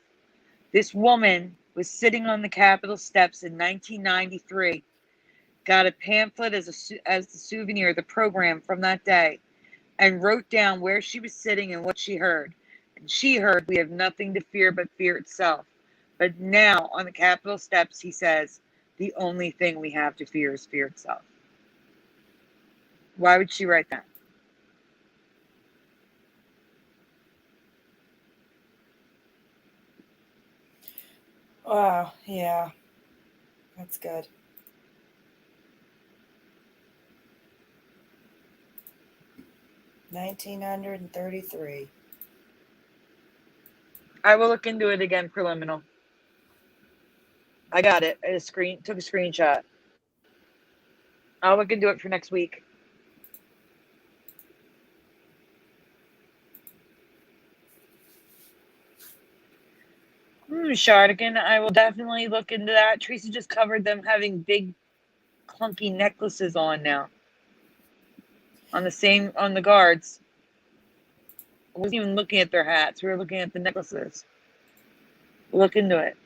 Speaker 3: This woman was sitting on the Capitol steps in 1993, got a pamphlet as the souvenir, the program from that day, and wrote down where she was sitting and what she heard. And she heard, "We have nothing to fear but fear itself." But now on the Capitol steps, he says, "The only thing we have to fear is fear itself." Why would she write that?
Speaker 1: Wow. Yeah, that's good. 1933.
Speaker 3: I will look into it again, preliminary. I got it. I took a screenshot. I'll look into it for next week. Shardigan, I will definitely look into that. Tracy just covered them having big, clunky necklaces on now. On the guards. I wasn't even looking at their hats. We were looking at the necklaces. Look into it.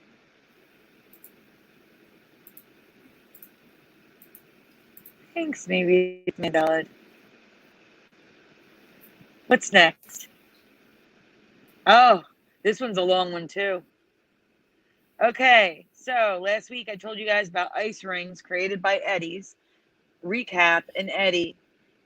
Speaker 3: Thanks, maybe it's Mandela. What's next? Oh, this one's a long one too. Okay, so last week I told you guys about ice rings created by eddies. Recap: an eddy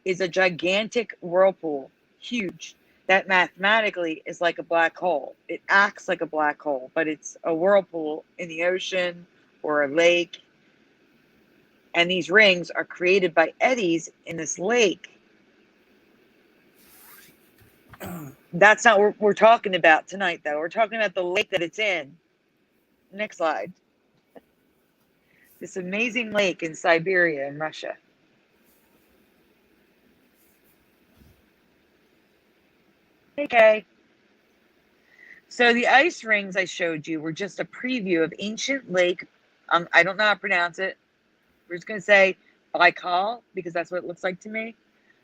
Speaker 3: is a gigantic whirlpool, huge, that mathematically is like a black hole. It acts like a black hole, but it's a whirlpool in the ocean or a lake. And these rings are created by eddies in this lake. That's not what we're talking about tonight, though. We're talking about the lake that it's in. Next slide. This amazing lake in Siberia in Russia. Okay. So the ice rings I showed you were just a preview of ancient lake. I don't know how to pronounce it. We're just going to say Baikal because that's what it looks like to me.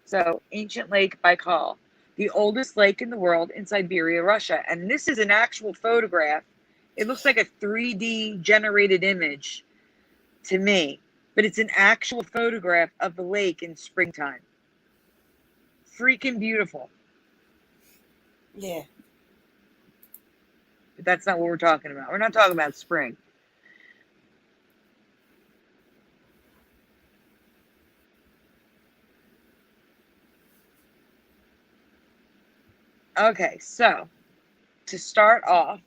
Speaker 3: So ancient lake Baikal, the oldest lake in the world in Siberia, Russia. And this is an actual photograph. It looks like a 3D generated image to me, but it's an actual photograph of the lake in springtime. Freaking beautiful.
Speaker 1: Yeah.
Speaker 3: But that's not what we're talking about. We're not talking about spring. Okay, so to start off,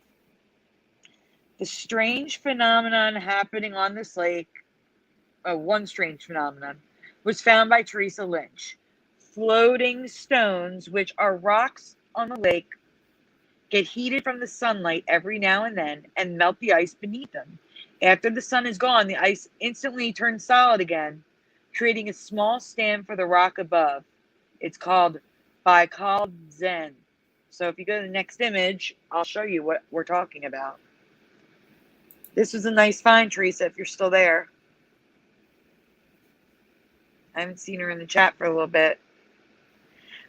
Speaker 3: the strange phenomenon happening on this lake, one strange phenomenon, was found by Teresa Lynch. Floating stones, which are rocks on the lake, get heated from the sunlight every now and then and melt the ice beneath them. After the sun is gone, the ice instantly turns solid again, creating a small stand for the rock above. It's called Baikal Zen. So if you go to the next image, I'll show you what we're talking about. This was a nice find, Teresa, if you're still there. I haven't seen her in the chat for a little bit.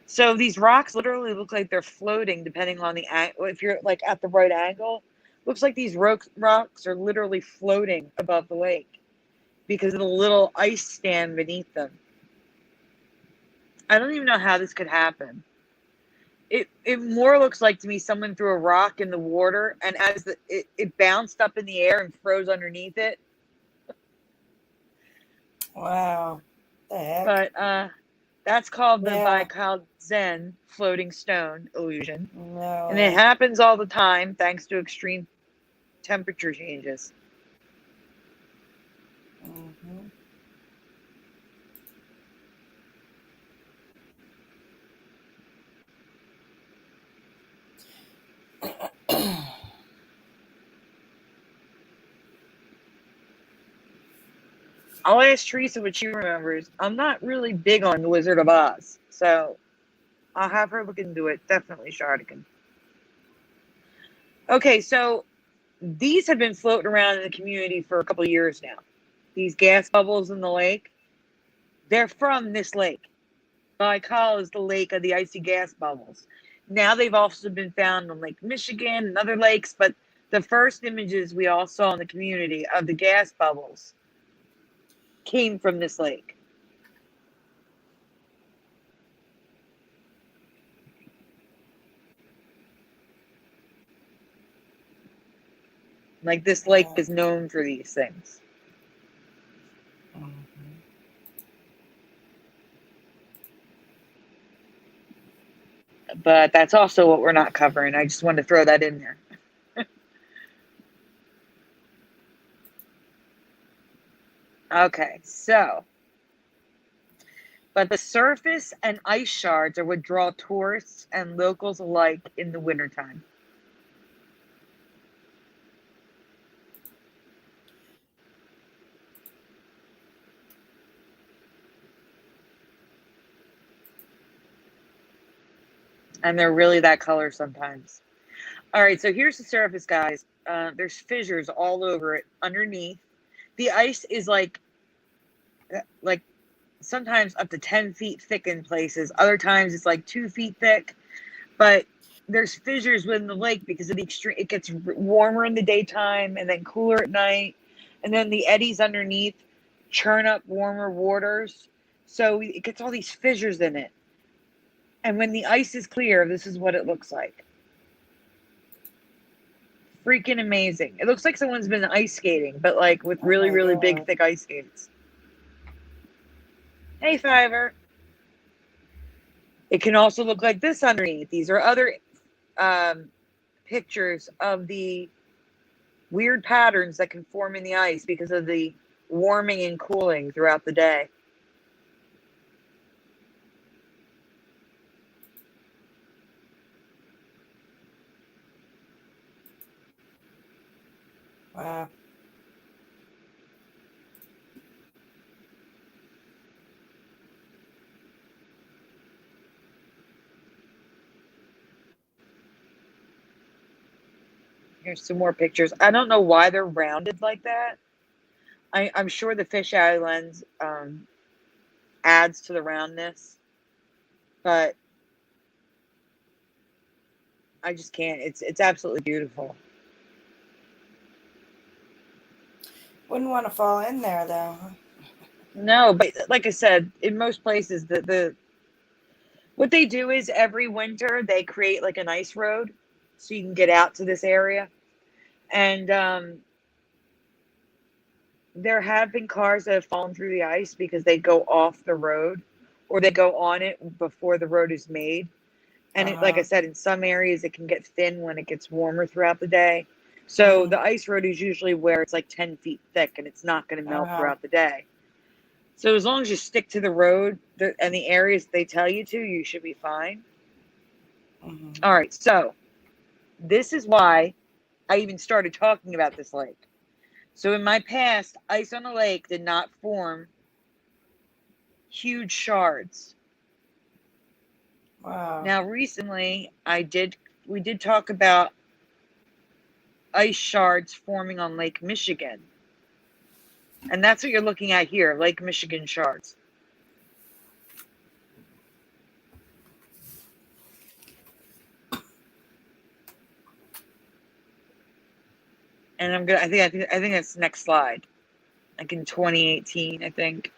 Speaker 3: So these rocks literally look like they're floating depending on the angle. If you're like at the right angle, looks like these rocks are literally floating above the lake because of the little ice stand beneath them. I don't even know how this could happen. It more looks like to me someone threw a rock in the water, and as it bounced up in the air and froze underneath it.
Speaker 1: Wow. The heck?
Speaker 3: But that's called the
Speaker 1: Yeah.
Speaker 3: Baikal Zen floating stone illusion.
Speaker 1: No
Speaker 3: And
Speaker 1: way.
Speaker 3: it happens all the time thanks to extreme temperature changes.
Speaker 1: Mm-hmm.
Speaker 3: I'll ask Teresa what she remembers. I'm not really big on The Wizard of Oz, so I'll have her look into it. Definitely, Shardigan. Okay, so these have been floating around in the community for a couple of years now. These gas bubbles in the lake, they're from this lake. Baikal is the lake of the icy gas bubbles. Now they've also been found on Lake Michigan and other lakes, but the first images we all saw in the community of the gas bubbles came from this lake. Like this lake is known for these things.
Speaker 1: Mm-hmm.
Speaker 3: But that's also what we're not covering. I just wanted to throw that in there. Okay, so, but the surface and ice shards are what draw tourists and locals alike in the wintertime. And they're really that color sometimes. All right, so here's the surface, guys. There's fissures all over it underneath. The ice is like sometimes up to 10 feet thick in places. Other times it's like 2 feet thick. But there's fissures within the lake because of the extreme. It gets warmer in the daytime and then cooler at night. And then the eddies underneath churn up warmer waters. So it gets all these fissures in it. And when the ice is clear, this is what it looks like. Freaking amazing. It looks like someone's been ice skating, but like with really, really big, thick ice skates. Hey, Fiverr. It can also look like this underneath. These are other pictures of the weird patterns that can form in the ice because of the warming and cooling throughout the day.
Speaker 1: Wow.
Speaker 3: Here's some more pictures. I don't know why they're rounded like that. I'm sure the fisheye lens adds to the roundness, but I just can't. It's absolutely beautiful.
Speaker 1: Wouldn't want to fall in there though.
Speaker 3: No, but like I said, in most places, the what they do is every winter they create like an ice road, so you can get out to this area. And there have been cars that have fallen through the ice because they go off the road, or they go on it before the road is made. And it, like I
Speaker 1: Uh-huh.
Speaker 3: said, in some areas it can get thin when it gets warmer throughout the day. So
Speaker 1: Mm-hmm.
Speaker 3: the ice road is usually where it's like 10 feet thick and it's not going to melt
Speaker 1: Uh-huh.
Speaker 3: throughout the day. So as long as you stick to the road and the areas they tell you to, you should be fine.
Speaker 1: Mm-hmm.
Speaker 3: All right, so this is why I even started talking about this lake. So in my past, ice on a lake did not form huge shards.
Speaker 1: Wow.
Speaker 3: Now recently, we did talk about ice shards forming on Lake Michigan. And that's what you're looking at here, Lake Michigan shards. And I think that's the next slide. Like in 2018, I think.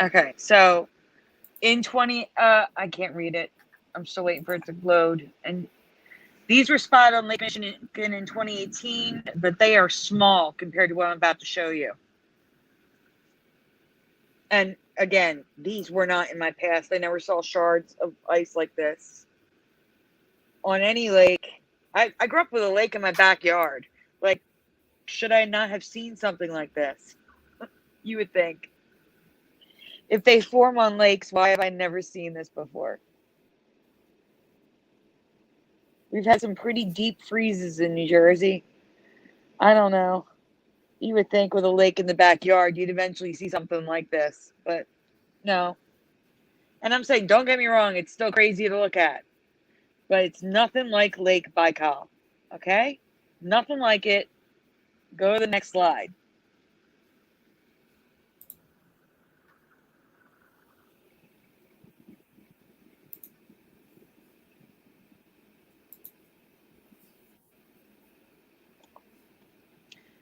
Speaker 3: Okay, so in 20 I can't read it. I'm still waiting for it to load. And these were spotted on Lake Michigan in 2018, but they are small compared to what I'm about to show you. And again, these were not in my past. I never saw shards of ice like this on any lake. I grew up with a lake in my backyard. Like, should I not have seen something like this? You would think. If they form on lakes, why have I never seen this before? We've had some pretty deep freezes in New Jersey. I don't know. You would think with a lake in the backyard, you'd eventually see something like this, but no. And I'm saying, don't get me wrong, it's still crazy to look at, but it's nothing like Lake Baikal. Okay? Nothing like it. Go to the next slide.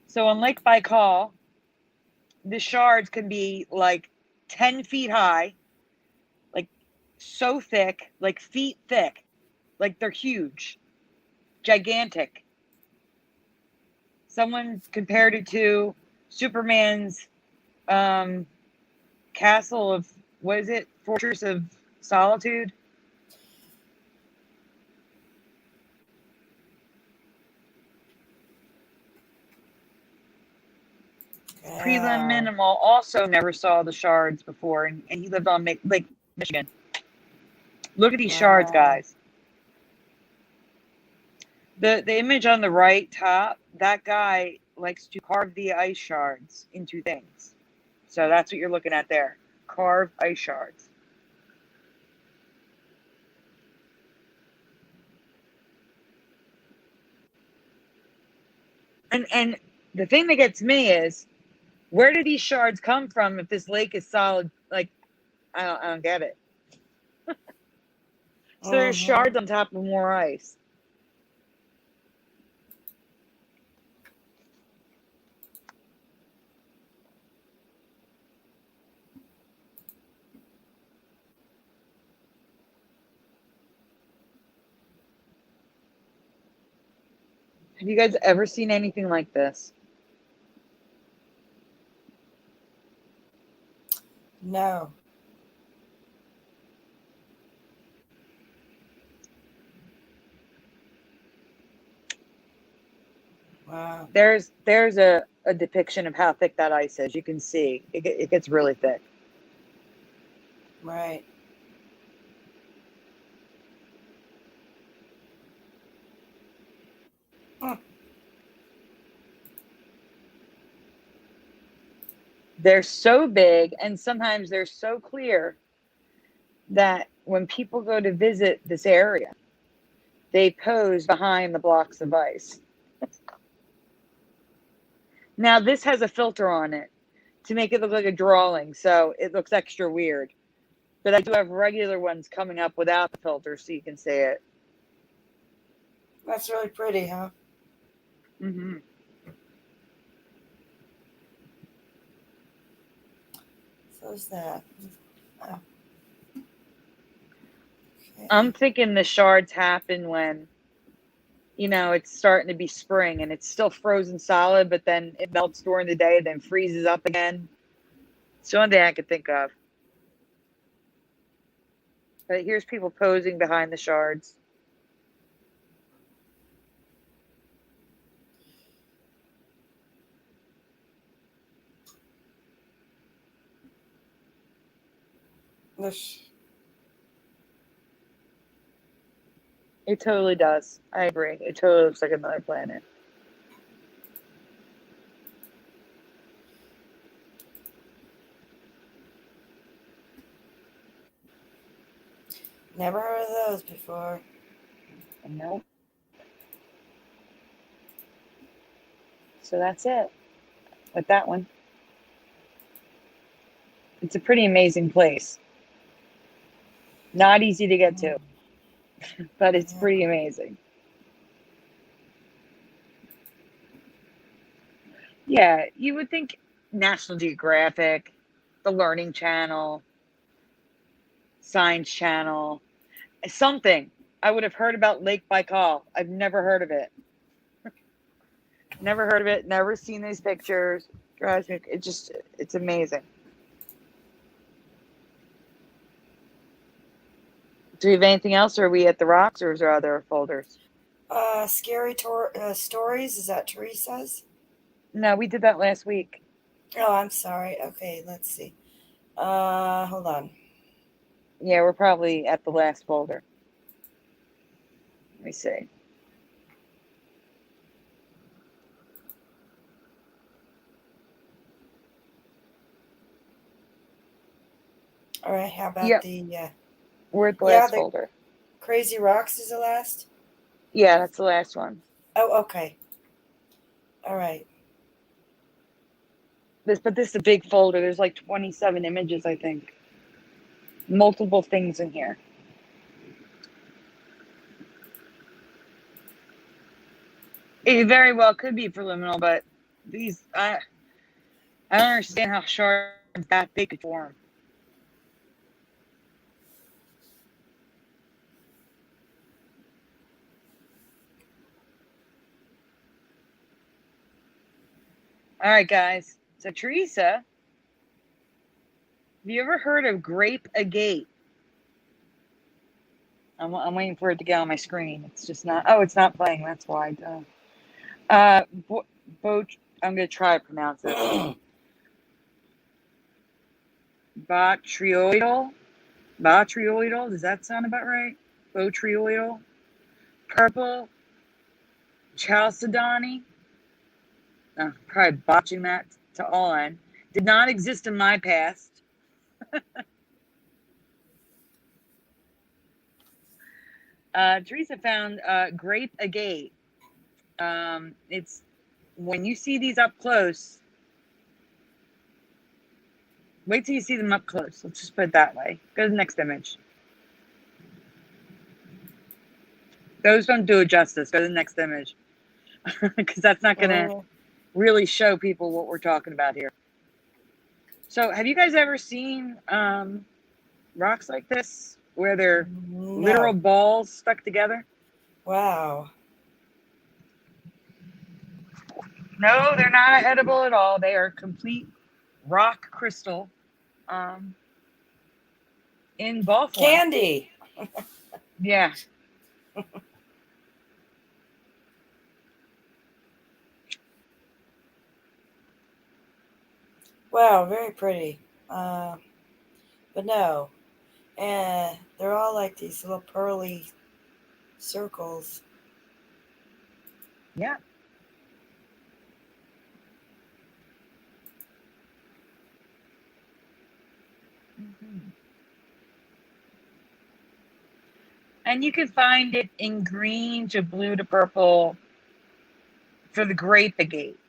Speaker 3: So on Lake Baikal, the shards can be like 10 feet high, like so thick, like feet thick, like they're huge, gigantic. Someone compared it to Superman's castle of, what is it? Fortress of Solitude. Prelim
Speaker 1: Yeah.
Speaker 3: Minimal also never saw the shards before, and he lived on Lake Michigan. Look at these shards,
Speaker 1: Wow.
Speaker 3: guys. The image on the right top, that guy likes to carve the ice shards into things. So that's what you're looking at there. Carved ice shards. And the thing that gets me is, where do these shards come from if this lake is solid? Like, I don't get it. So there's
Speaker 1: Mm-hmm.
Speaker 3: shards on top of more ice. Have you guys ever seen anything like this?
Speaker 1: No. Wow.
Speaker 3: There's a depiction of how thick that ice is. You can see it gets really thick.
Speaker 1: Right. Huh.
Speaker 3: They're so big, and sometimes they're so clear that when people go to visit this area, they pose behind the blocks of ice. Now, this has a filter on it to make it look like a drawing, so it looks extra weird. But I do have regular ones coming up without the filter, so you can see it.
Speaker 1: That's really pretty, huh?
Speaker 3: Mm-hmm.
Speaker 1: So's that. Oh. Okay.
Speaker 3: I'm thinking the shards happen when, it's starting to be spring and it's still frozen solid, but then it melts during the day, then freezes up again. It's the only thing I could think of. But here's people posing behind the shards. It totally does. I agree. It totally looks like another planet.
Speaker 1: Never heard of those before.
Speaker 3: Nope. So that's it with that one. It's a pretty amazing place. Not easy to get to, but it's
Speaker 1: Yeah.
Speaker 3: pretty amazing. Yeah, you would think National Geographic, the Learning Channel, Science Channel, something. I would have heard about Lake Baikal. I've never heard of it. Never heard of it. Never seen these pictures. Drives me. It's amazing. Do we have anything else, or are we at the rocks, or is there other folders?
Speaker 1: Scary stories. Is that Teresa's?
Speaker 3: No, we did that last week.
Speaker 1: Oh, I'm sorry. Okay, let's see. Hold on.
Speaker 3: Yeah, we're probably at the last folder. Let me see.
Speaker 1: All right. How about
Speaker 3: Yep,
Speaker 1: the?
Speaker 3: we're at the
Speaker 1: Yeah,
Speaker 3: last
Speaker 1: the
Speaker 3: folder.
Speaker 1: Crazy Rocks is the last.
Speaker 3: Yeah, that's the last one.
Speaker 1: Oh, okay. All right.
Speaker 3: But this is a big folder. There's like 27 images, I think. Multiple things in here. It very well could be preliminal, but I don't understand how shards that big could form. All right, guys. So Teresa, have you ever heard of Grape Agate? I'm waiting for it to get on my screen. It's just not. Oh, it's not playing. That's why. I'm gonna try to pronounce it. Botryoidal. Botryoidal. Does that sound about right? Botryoidal. Purple Chalcedony. Probably botching that to all end. Did not exist in my past. Teresa found grape agate. It's when you see these up close. Wait till you see them up close. Let's just put it that way. Go to the next image. Those don't do it justice. Go to the next image. Because that's not going to really show people what we're talking about here. So have you guys ever seen rocks like this where they're literal balls stuck together?
Speaker 1: Wow.
Speaker 3: No, they're not edible at all. They are complete rock crystal in ball form.
Speaker 1: Candy.
Speaker 3: Yeah.
Speaker 1: Wow, very pretty. But no. And they're all like these little pearly circles.
Speaker 3: Yeah. Mhm. And you can find it in green to blue to purple for the grape agate.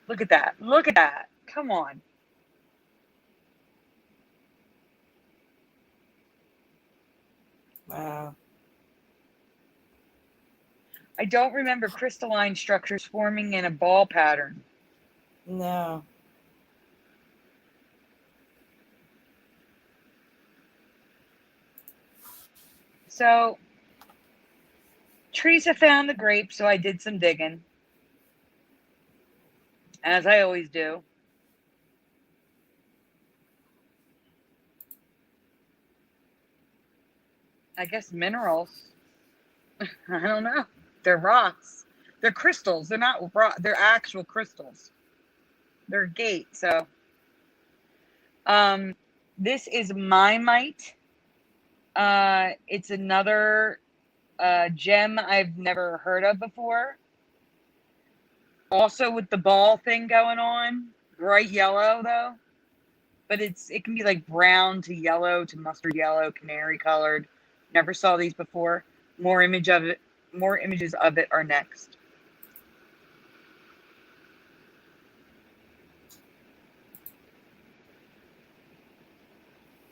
Speaker 3: Look at that. Look at that. Come on.
Speaker 1: Wow.
Speaker 3: I don't remember crystalline structures forming in a ball pattern.
Speaker 1: No.
Speaker 3: So Teresa found the grape, so I did some digging, as I always do. I guess minerals. I don't know. They're rocks. They're crystals. They're not rock. They're actual crystals. They're gate. So, um, this is mite. It's another gem I've never heard of before. Also with the ball thing going on, bright yellow though, but it can be like brown to yellow to mustard yellow, canary colored. Never saw these before. More images of it are next.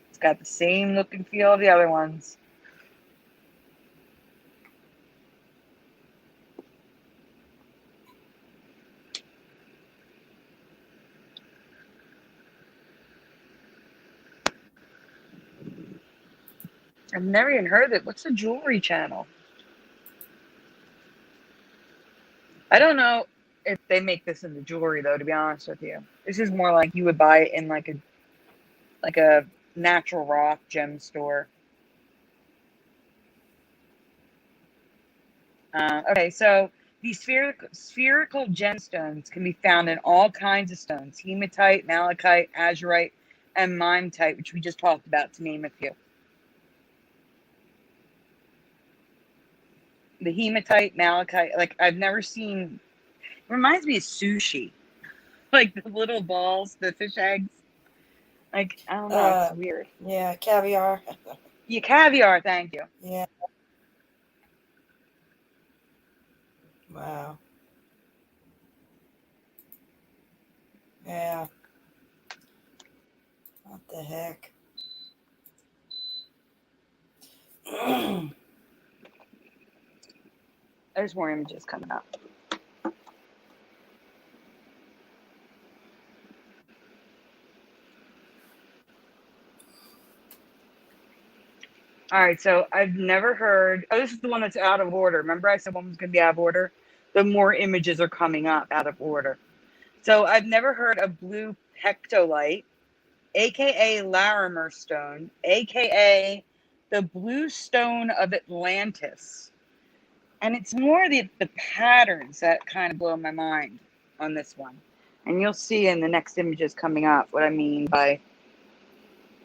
Speaker 3: It's got the same look and feel of the other ones. I've never even heard of it. What's the jewelry channel? I don't know if they make this into jewelry though, to be honest with you. This is more like you would buy it in like a natural rock gem store. Okay, so these spherical gemstones can be found in all kinds of stones: hematite, malachite, azurite, and mimetite, which we just talked about, to name a few. The hematite, malachite, like I've never seen. It reminds me of sushi, like the little balls, the fish eggs. Like I don't know, it's weird.
Speaker 1: Yeah, caviar.
Speaker 3: Yeah, caviar. Thank you.
Speaker 1: Yeah. Wow. Yeah. What the heck?
Speaker 3: There's more images coming up. All right, so I've never heard. Oh, this is the one that's out of order. Remember, I said one was going to be out of order. The more images are coming up out of order. So I've never heard of blue pectolite, aka Larimer stone, aka the blue stone of Atlantis. And it's more the patterns that kind of blow my mind on this one. And you'll see in the next images coming up what I mean by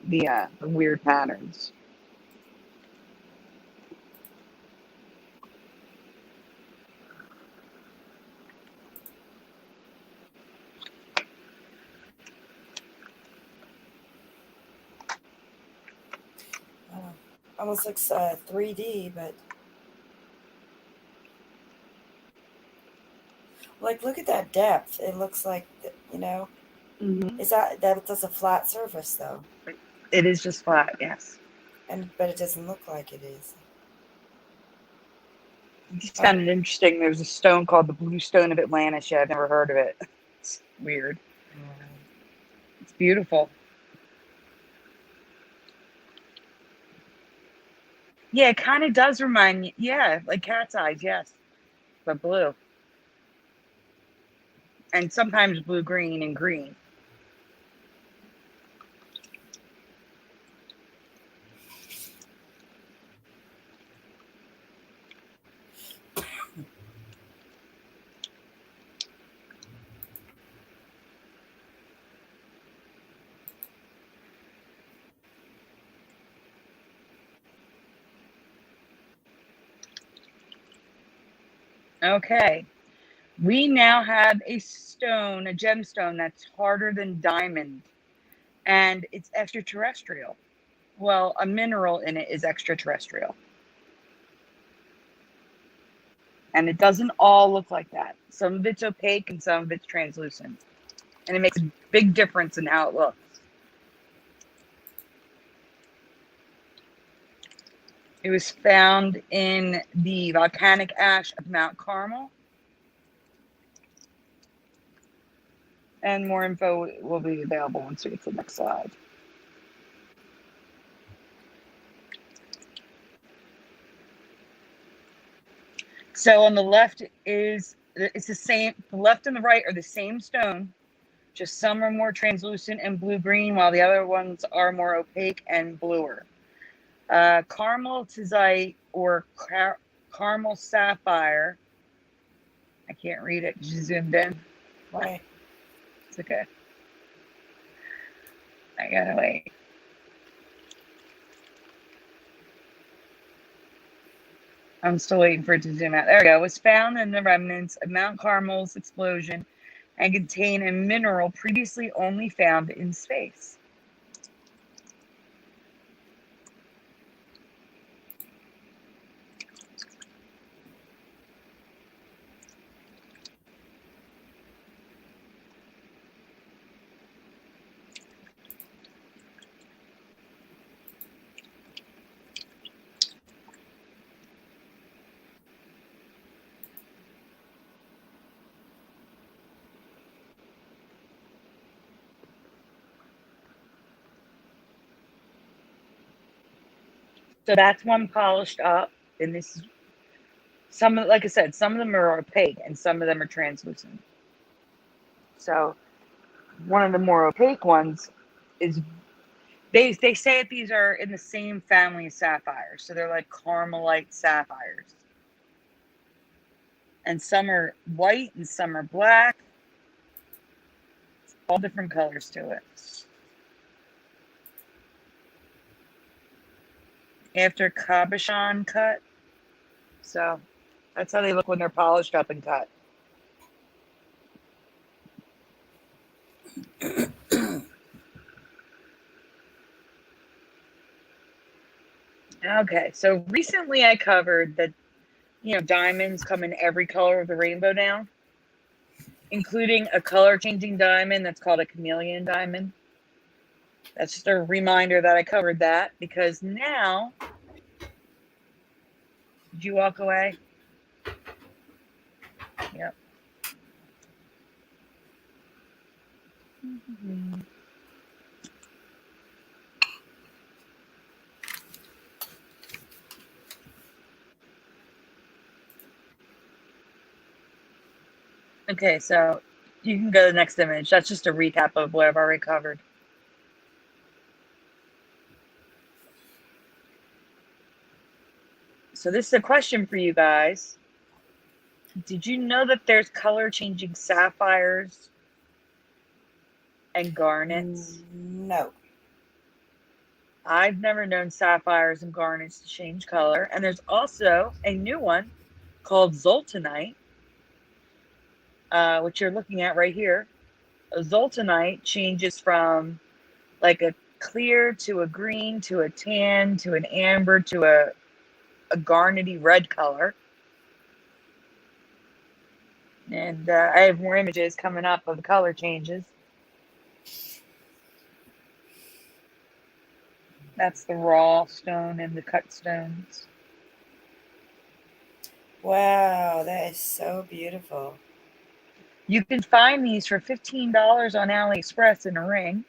Speaker 3: the weird patterns.
Speaker 1: Almost looks 3D, but like look at that depth. It looks like
Speaker 3: Mm-hmm.
Speaker 1: is that's a flat surface though,
Speaker 3: It is just flat, yes.
Speaker 1: but it doesn't look like it is.
Speaker 3: I just found it interesting. There's a stone called the Blue Stone of Atlantis. Yeah, I've never heard of it. It's weird. It's beautiful. Yeah, it kind of does remind me. Yeah, like cat's eyes, yes, but blue. And sometimes blue, green, and green. Okay. We now have a stone, a gemstone that's harder than diamond. and it's extraterrestrial. Well, a mineral in it is extraterrestrial. And it doesn't all look like that. Some of it's opaque and some of it's translucent. And it makes a big difference in how it looks. It was found in the volcanic ash of Mount Carmel. And more info will be available once we get to the next slide. So on the left it's the same, the left and the right are the same stone, just some are more translucent and blue-green, while the other ones are more opaque and bluer. Caermeltite or caramel sapphire. I can't read it. You zoomed in.
Speaker 1: Right.
Speaker 3: It's okay. I gotta wait. I'm still waiting for it to zoom out. There we go. It was found in the remnants of Mount Carmel's explosion and contain a mineral previously only found in space. So that's one polished up, and this is some of, like I said, some of them are opaque and some of them are translucent. So one of the more opaque ones is they say that these are in the same family as sapphires, so they're like Carmelite sapphires. And some are white and some are black. All different colors to it. After cabochon cut. So that's how they look when they're polished up and cut. Okay, so recently I covered that, diamonds come in every color of the rainbow now, including a color changing diamond that's called a chameleon diamond. That's just a reminder that I covered that, because now, did you walk away? Yep. Mm-hmm. Okay, so you can go to the next image. That's just a recap of what I've already covered. So this is a question for you guys. Did you know that there's color changing sapphires and garnets?
Speaker 1: No.
Speaker 3: I've never known sapphires and garnets to change color. And there's also a new one called zoltanite, which you're looking at right here. A zoltanite changes from like a clear to a green to a tan to an amber to a garnety red color. And I have more images coming up of the color changes. That's the raw stone and the cut stones.
Speaker 1: Wow, that is so beautiful.
Speaker 3: You can find these for $15 on AliExpress in a ring,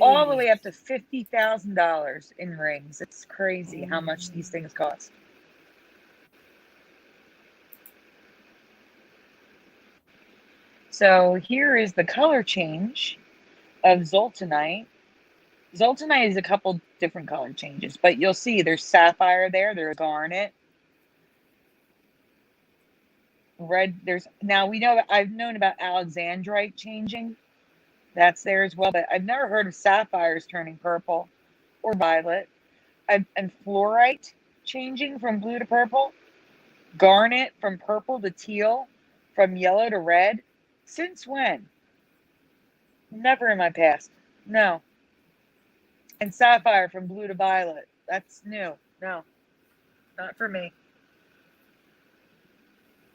Speaker 3: all the way up to $50,000 in rings. It's crazy how much these things cost. So here is the color change of zoltanite. Zoltanite is a couple different color changes, but you'll see there's sapphire there, there's garnet, red. Now we know that I've known about alexandrite changing. That's there as well, but I've never heard of sapphires turning purple or violet. And fluorite changing from blue to purple, garnet from purple to teal, from yellow to red. Since when? Never in my past. No. And sapphire from blue to violet. That's new. No, not for me.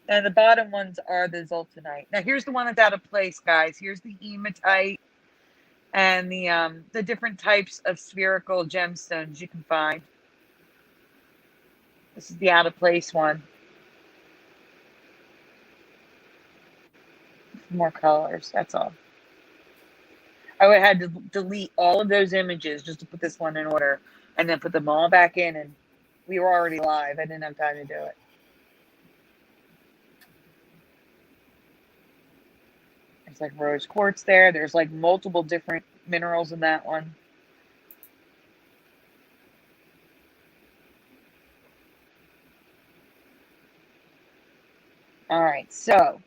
Speaker 3: And the bottom ones are the zoltanite. Now here's the one that's out of place, guys. Here's the hematite and the different types of spherical gemstones you can find. This is the out of place one. More colors, that's all. I would have had to delete all of those images just to put this one in order and then put them all back in, and we were already live. I didn't have time to do it. There's like rose quartz there. There's like multiple different minerals in that one. All right, so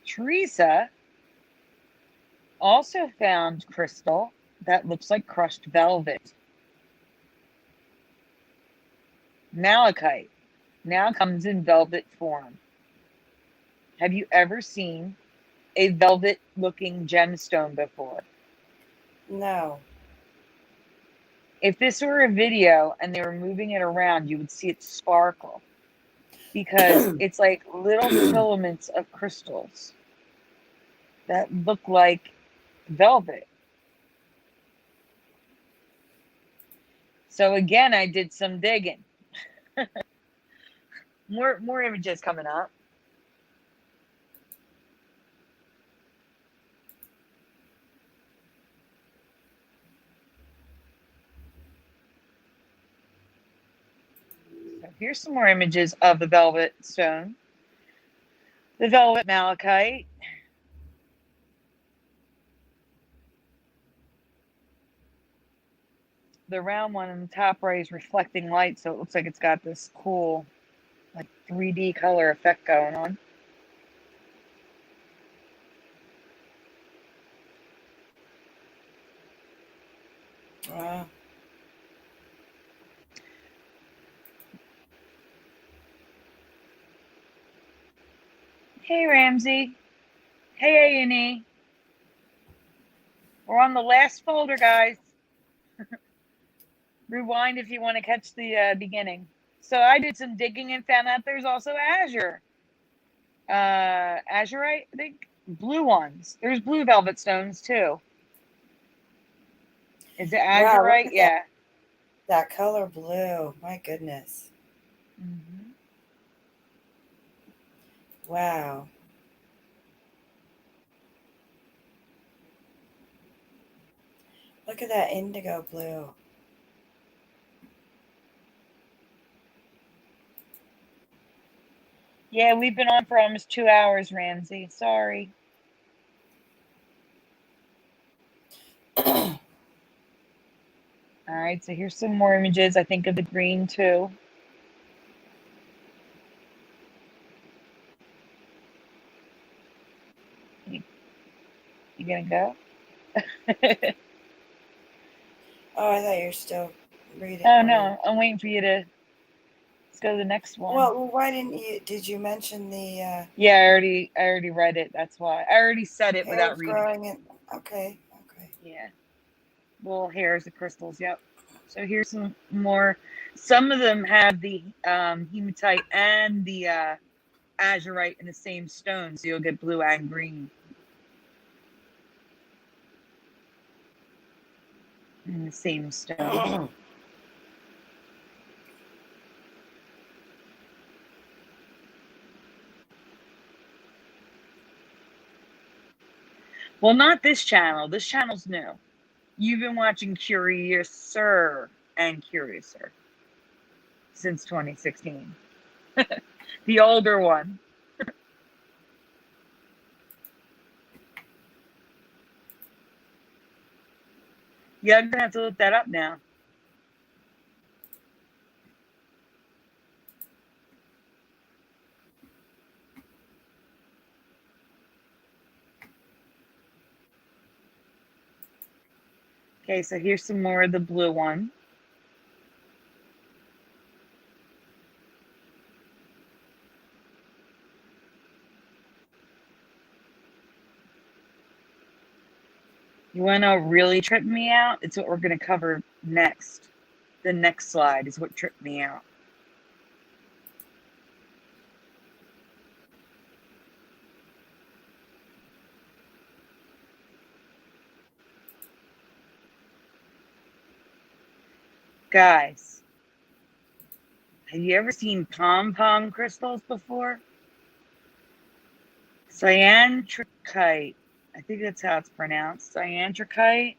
Speaker 3: Teresa also found crystal that looks like crushed velvet. Malachite now comes in velvet form. Have you ever seen a velvet looking gemstone before?
Speaker 1: No.
Speaker 3: If this were a video and they were moving it around, you would see it sparkle because it's like little filaments of crystals that look like velvet. So again, I did some digging. More images coming up. So here's some more images of the velvet stone. The velvet malachite. The round one on the top right is reflecting light, so it looks like it's got this cool, like 3D color effect going on.
Speaker 1: Wow.
Speaker 3: Hey, Ramsey. Hey, A&E. We're on the last folder, guys. Rewind if you want to catch the beginning. So I did some digging and found out there's also azure. Azurite, I think. Blue ones. There's blue velvet stones, too. Is it
Speaker 1: Wow, look
Speaker 3: azurite?
Speaker 1: at
Speaker 3: Yeah.
Speaker 1: that color blue. My goodness.
Speaker 3: Mm-hmm.
Speaker 1: Wow. Look at that indigo blue.
Speaker 3: Yeah, we've been on for almost 2 hours, Ramsey. Sorry. All right, so here's some more images, I think, of the green, too. You gonna go?
Speaker 1: Oh, I thought you were still reading.
Speaker 3: Oh, no, I'm waiting for you to... Let's go to the next one.
Speaker 1: Well, why didn't you? Did you mention the
Speaker 3: Yeah, I already read it. That's why. I already said it
Speaker 1: hairs
Speaker 3: without reading it.
Speaker 1: growing in? Okay. Okay.
Speaker 3: Yeah. Little hairs of crystals, yep. So here's some more. Some of them have the hematite and the azurite in the same stone, so you'll get blue and green in the same stone. Well, not this channel. This channel's new. You've been watching Curiouser and Curiouser since 2016. The older one. Yeah, I'm gonna have to look that up now. Okay, so here's some more of the blue one. You want to know what really tripped me out? It's what we're going to cover next. The next slide is what tripped me out. Guys, have you ever seen pom-pom crystals before? Cyantricite, I think that's how it's pronounced. Cyantricite,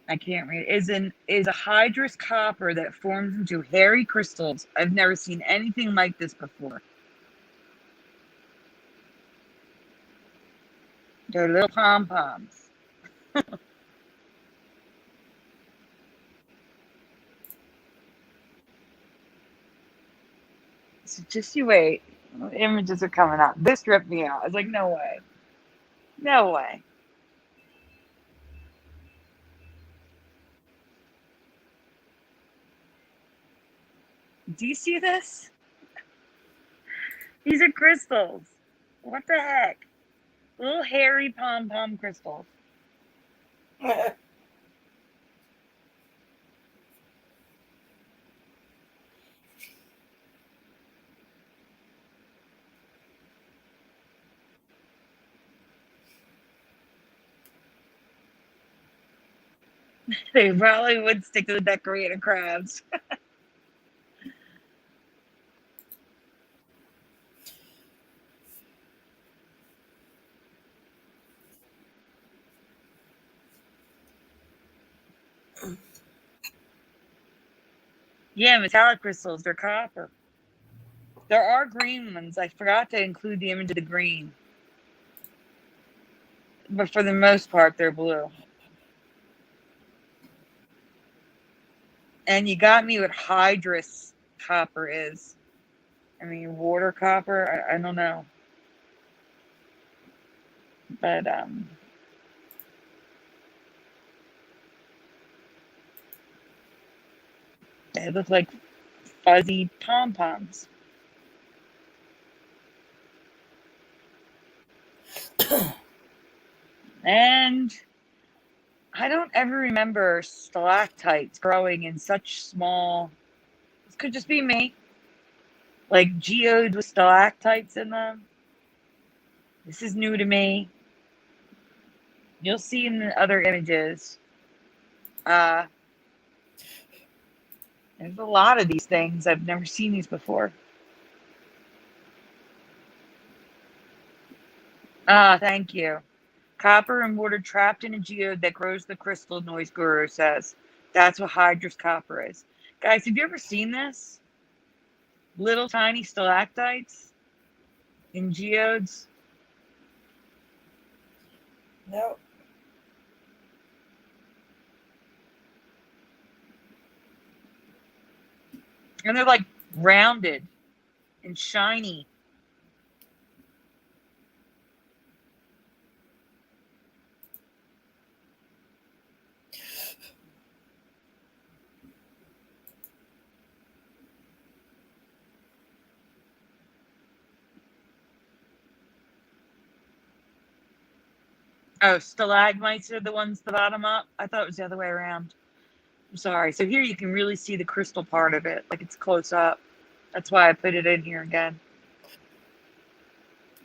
Speaker 3: I can't read it, is a hydrous copper that forms into hairy crystals. I've never seen anything like this before. They're little pom-poms. So just you wait. Images are coming up. This tripped me out. I was like, no way. No way. Do you see this? These are crystals. What the heck? Little hairy pom-pom crystals. They probably would stick to the decorated crabs. Yeah, metallic crystals. They're copper. There are green ones. I forgot to include the image of the green. But for the most part, they're blue. And you got me what hydrous copper is. I mean, water copper. I don't know. But they look like fuzzy pom-poms. And I don't ever remember stalactites growing in such small. This could just be me. Like geodes with stalactites in them. This is new to me. You'll see in the other images. There's a lot of these things. I've never seen these before. Thank you. Copper and water trapped in a geode that grows the crystal, Noise Guru says. That's what hydrous copper is. Guys, have you ever seen this? Little tiny stalactites in geodes?
Speaker 1: No.
Speaker 3: And they're like rounded and shiny. Oh, stalagmites are the ones the bottom up? I thought it was the other way around. I'm sorry. So here you can really see the crystal part of it. Like it's close up. That's why I put it in here again.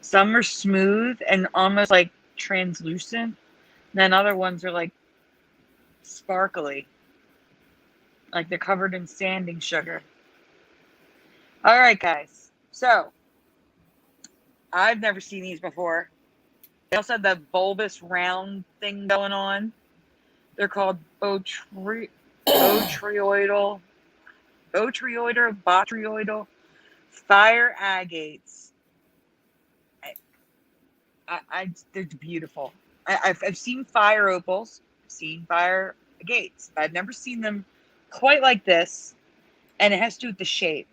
Speaker 3: Some are smooth and almost like translucent. Then other ones are like sparkly. Like they're covered in sanding sugar. All right, guys. So I've never seen these before. They also have that bulbous round thing going on. They're called botryoidal, botryoidal fire agates. They're beautiful. I've seen fire opals, I've seen fire agates. I've never seen them quite like this, and it has to do with the shape.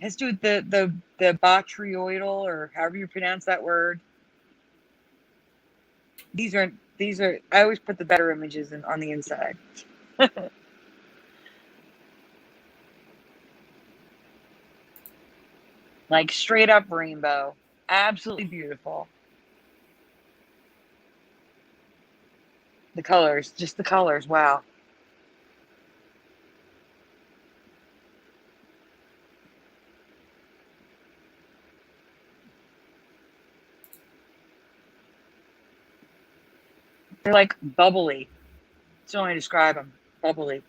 Speaker 3: It has to do with the botryoidal, or however you pronounce that word. These are. I always put the better images on the inside. Like straight up rainbow. Absolutely beautiful. The colors, just the colors. Wow. They're like bubbly. That's the only way to describe them. Bubbly.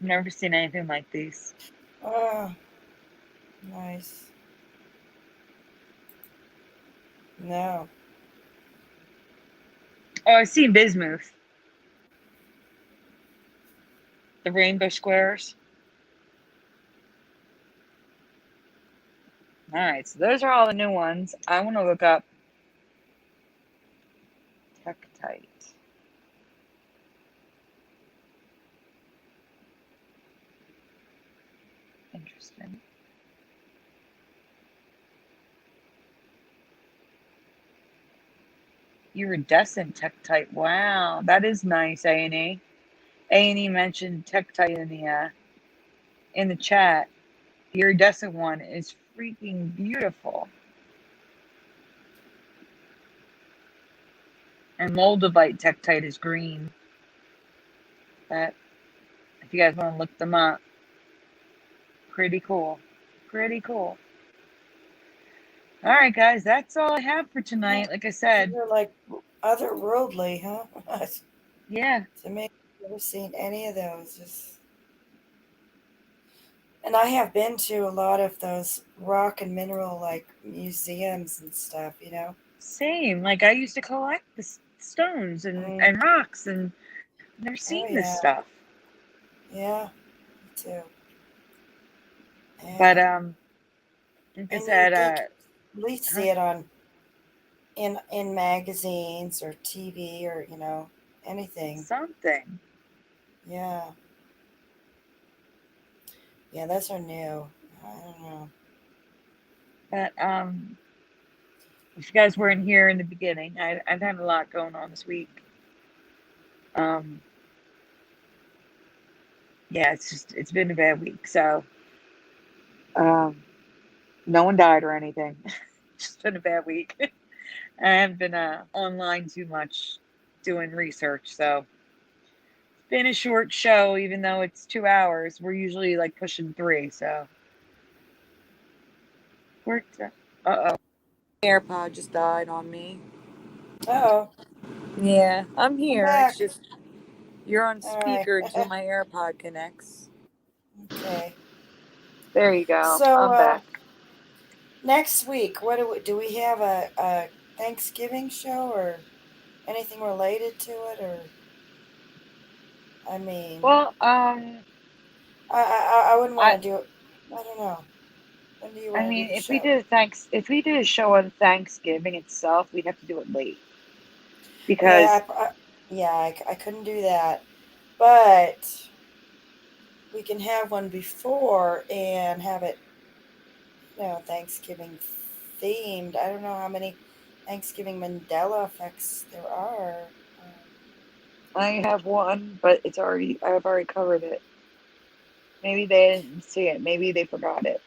Speaker 3: Never seen anything like these.
Speaker 1: Oh, nice. No.
Speaker 3: Oh, I've seen bismuth. The rainbow squares. All right, so those are all the new ones. I want to look up Tektite. Interesting. Iridescent Tektite. Wow, that is nice, A&E. A&E mentioned Tektite in the chat. The iridescent one is freaking beautiful. And Moldavite Tektite is green. That, if you guys want to look them up, pretty cool. Pretty cool. All right, guys, that's all I have for tonight. Like I said,
Speaker 1: You're like otherworldly, huh?
Speaker 3: yeah,
Speaker 1: To me, I've never seen any of those. And I have been to a lot of those rock and mineral like museums and stuff, you know.
Speaker 3: same. Like I used to collect the stones
Speaker 1: Mm.
Speaker 3: and rocks, and I've never
Speaker 1: Oh
Speaker 3: seen this
Speaker 1: yeah,
Speaker 3: stuff.
Speaker 1: yeah, me too.
Speaker 3: But
Speaker 1: And
Speaker 3: like I
Speaker 1: and you would
Speaker 3: said,
Speaker 1: think at least see it on in magazines or TV or anything.
Speaker 3: something.
Speaker 1: Yeah, yeah, those are new. I don't know.
Speaker 3: But if you guys weren't here in the beginning, I've had a lot going on this week. Yeah, it's been a bad week. So no one died or anything. Just been a bad week. I haven't been online too much doing research, so it's been a short show. Even though it's 2 hours, we're usually like pushing 3. So we're oh, AirPod just died on me.
Speaker 1: Oh,
Speaker 3: Yeah, I'm
Speaker 1: come
Speaker 3: here. It's
Speaker 1: back.
Speaker 3: just you're on
Speaker 1: All right.
Speaker 3: speaker until my AirPod connects.
Speaker 1: Okay.
Speaker 3: There you go.
Speaker 1: So
Speaker 3: I'm back.
Speaker 1: next week, what do we have a Thanksgiving show or anything related to it, or I mean,
Speaker 3: Well,
Speaker 1: I wouldn't
Speaker 3: I
Speaker 1: want to do it. I don't know. When do you
Speaker 3: I
Speaker 1: want to do
Speaker 3: mean,
Speaker 1: the show?
Speaker 3: if we did a show on Thanksgiving itself, we'd have to do it late
Speaker 1: Yeah,
Speaker 3: because
Speaker 1: I couldn't do that, but we can have one before and have it, Thanksgiving themed. I don't know how many Thanksgiving Mandela effects there are.
Speaker 3: I have one, but I've already covered it. Maybe they didn't see it. Maybe they forgot it.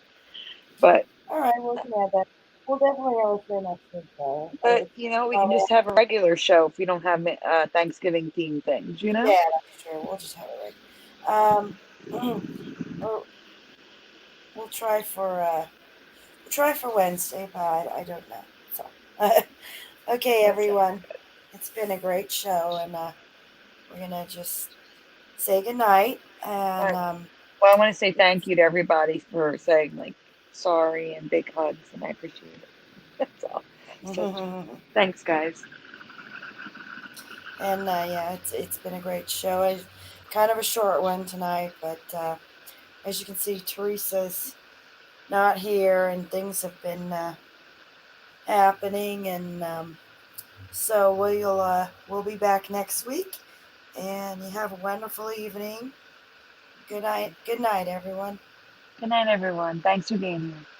Speaker 3: But
Speaker 1: All right, we can add that. We'll definitely have it for next week, though.
Speaker 3: we can just have a regular show if we don't have Thanksgiving themed things.
Speaker 1: Yeah, that's true. We'll just have it right. Or we'll try for Wednesday, but I don't know. So, okay,
Speaker 3: That sounds
Speaker 1: everyone, it's been a great show, and we're gonna just say goodnight.
Speaker 3: all
Speaker 1: And
Speaker 3: right. Well, I want to say thank you to everybody for saying like sorry and big hugs, and I appreciate it. That's all. So thanks, guys.
Speaker 1: and yeah, it's been a great show. Kind of a short one tonight, but as you can see, Teresa's not here, and things have been happening, and so we'll be back next week, and you have a wonderful evening. Good night, everyone.
Speaker 3: Good night, everyone. Thanks for being here.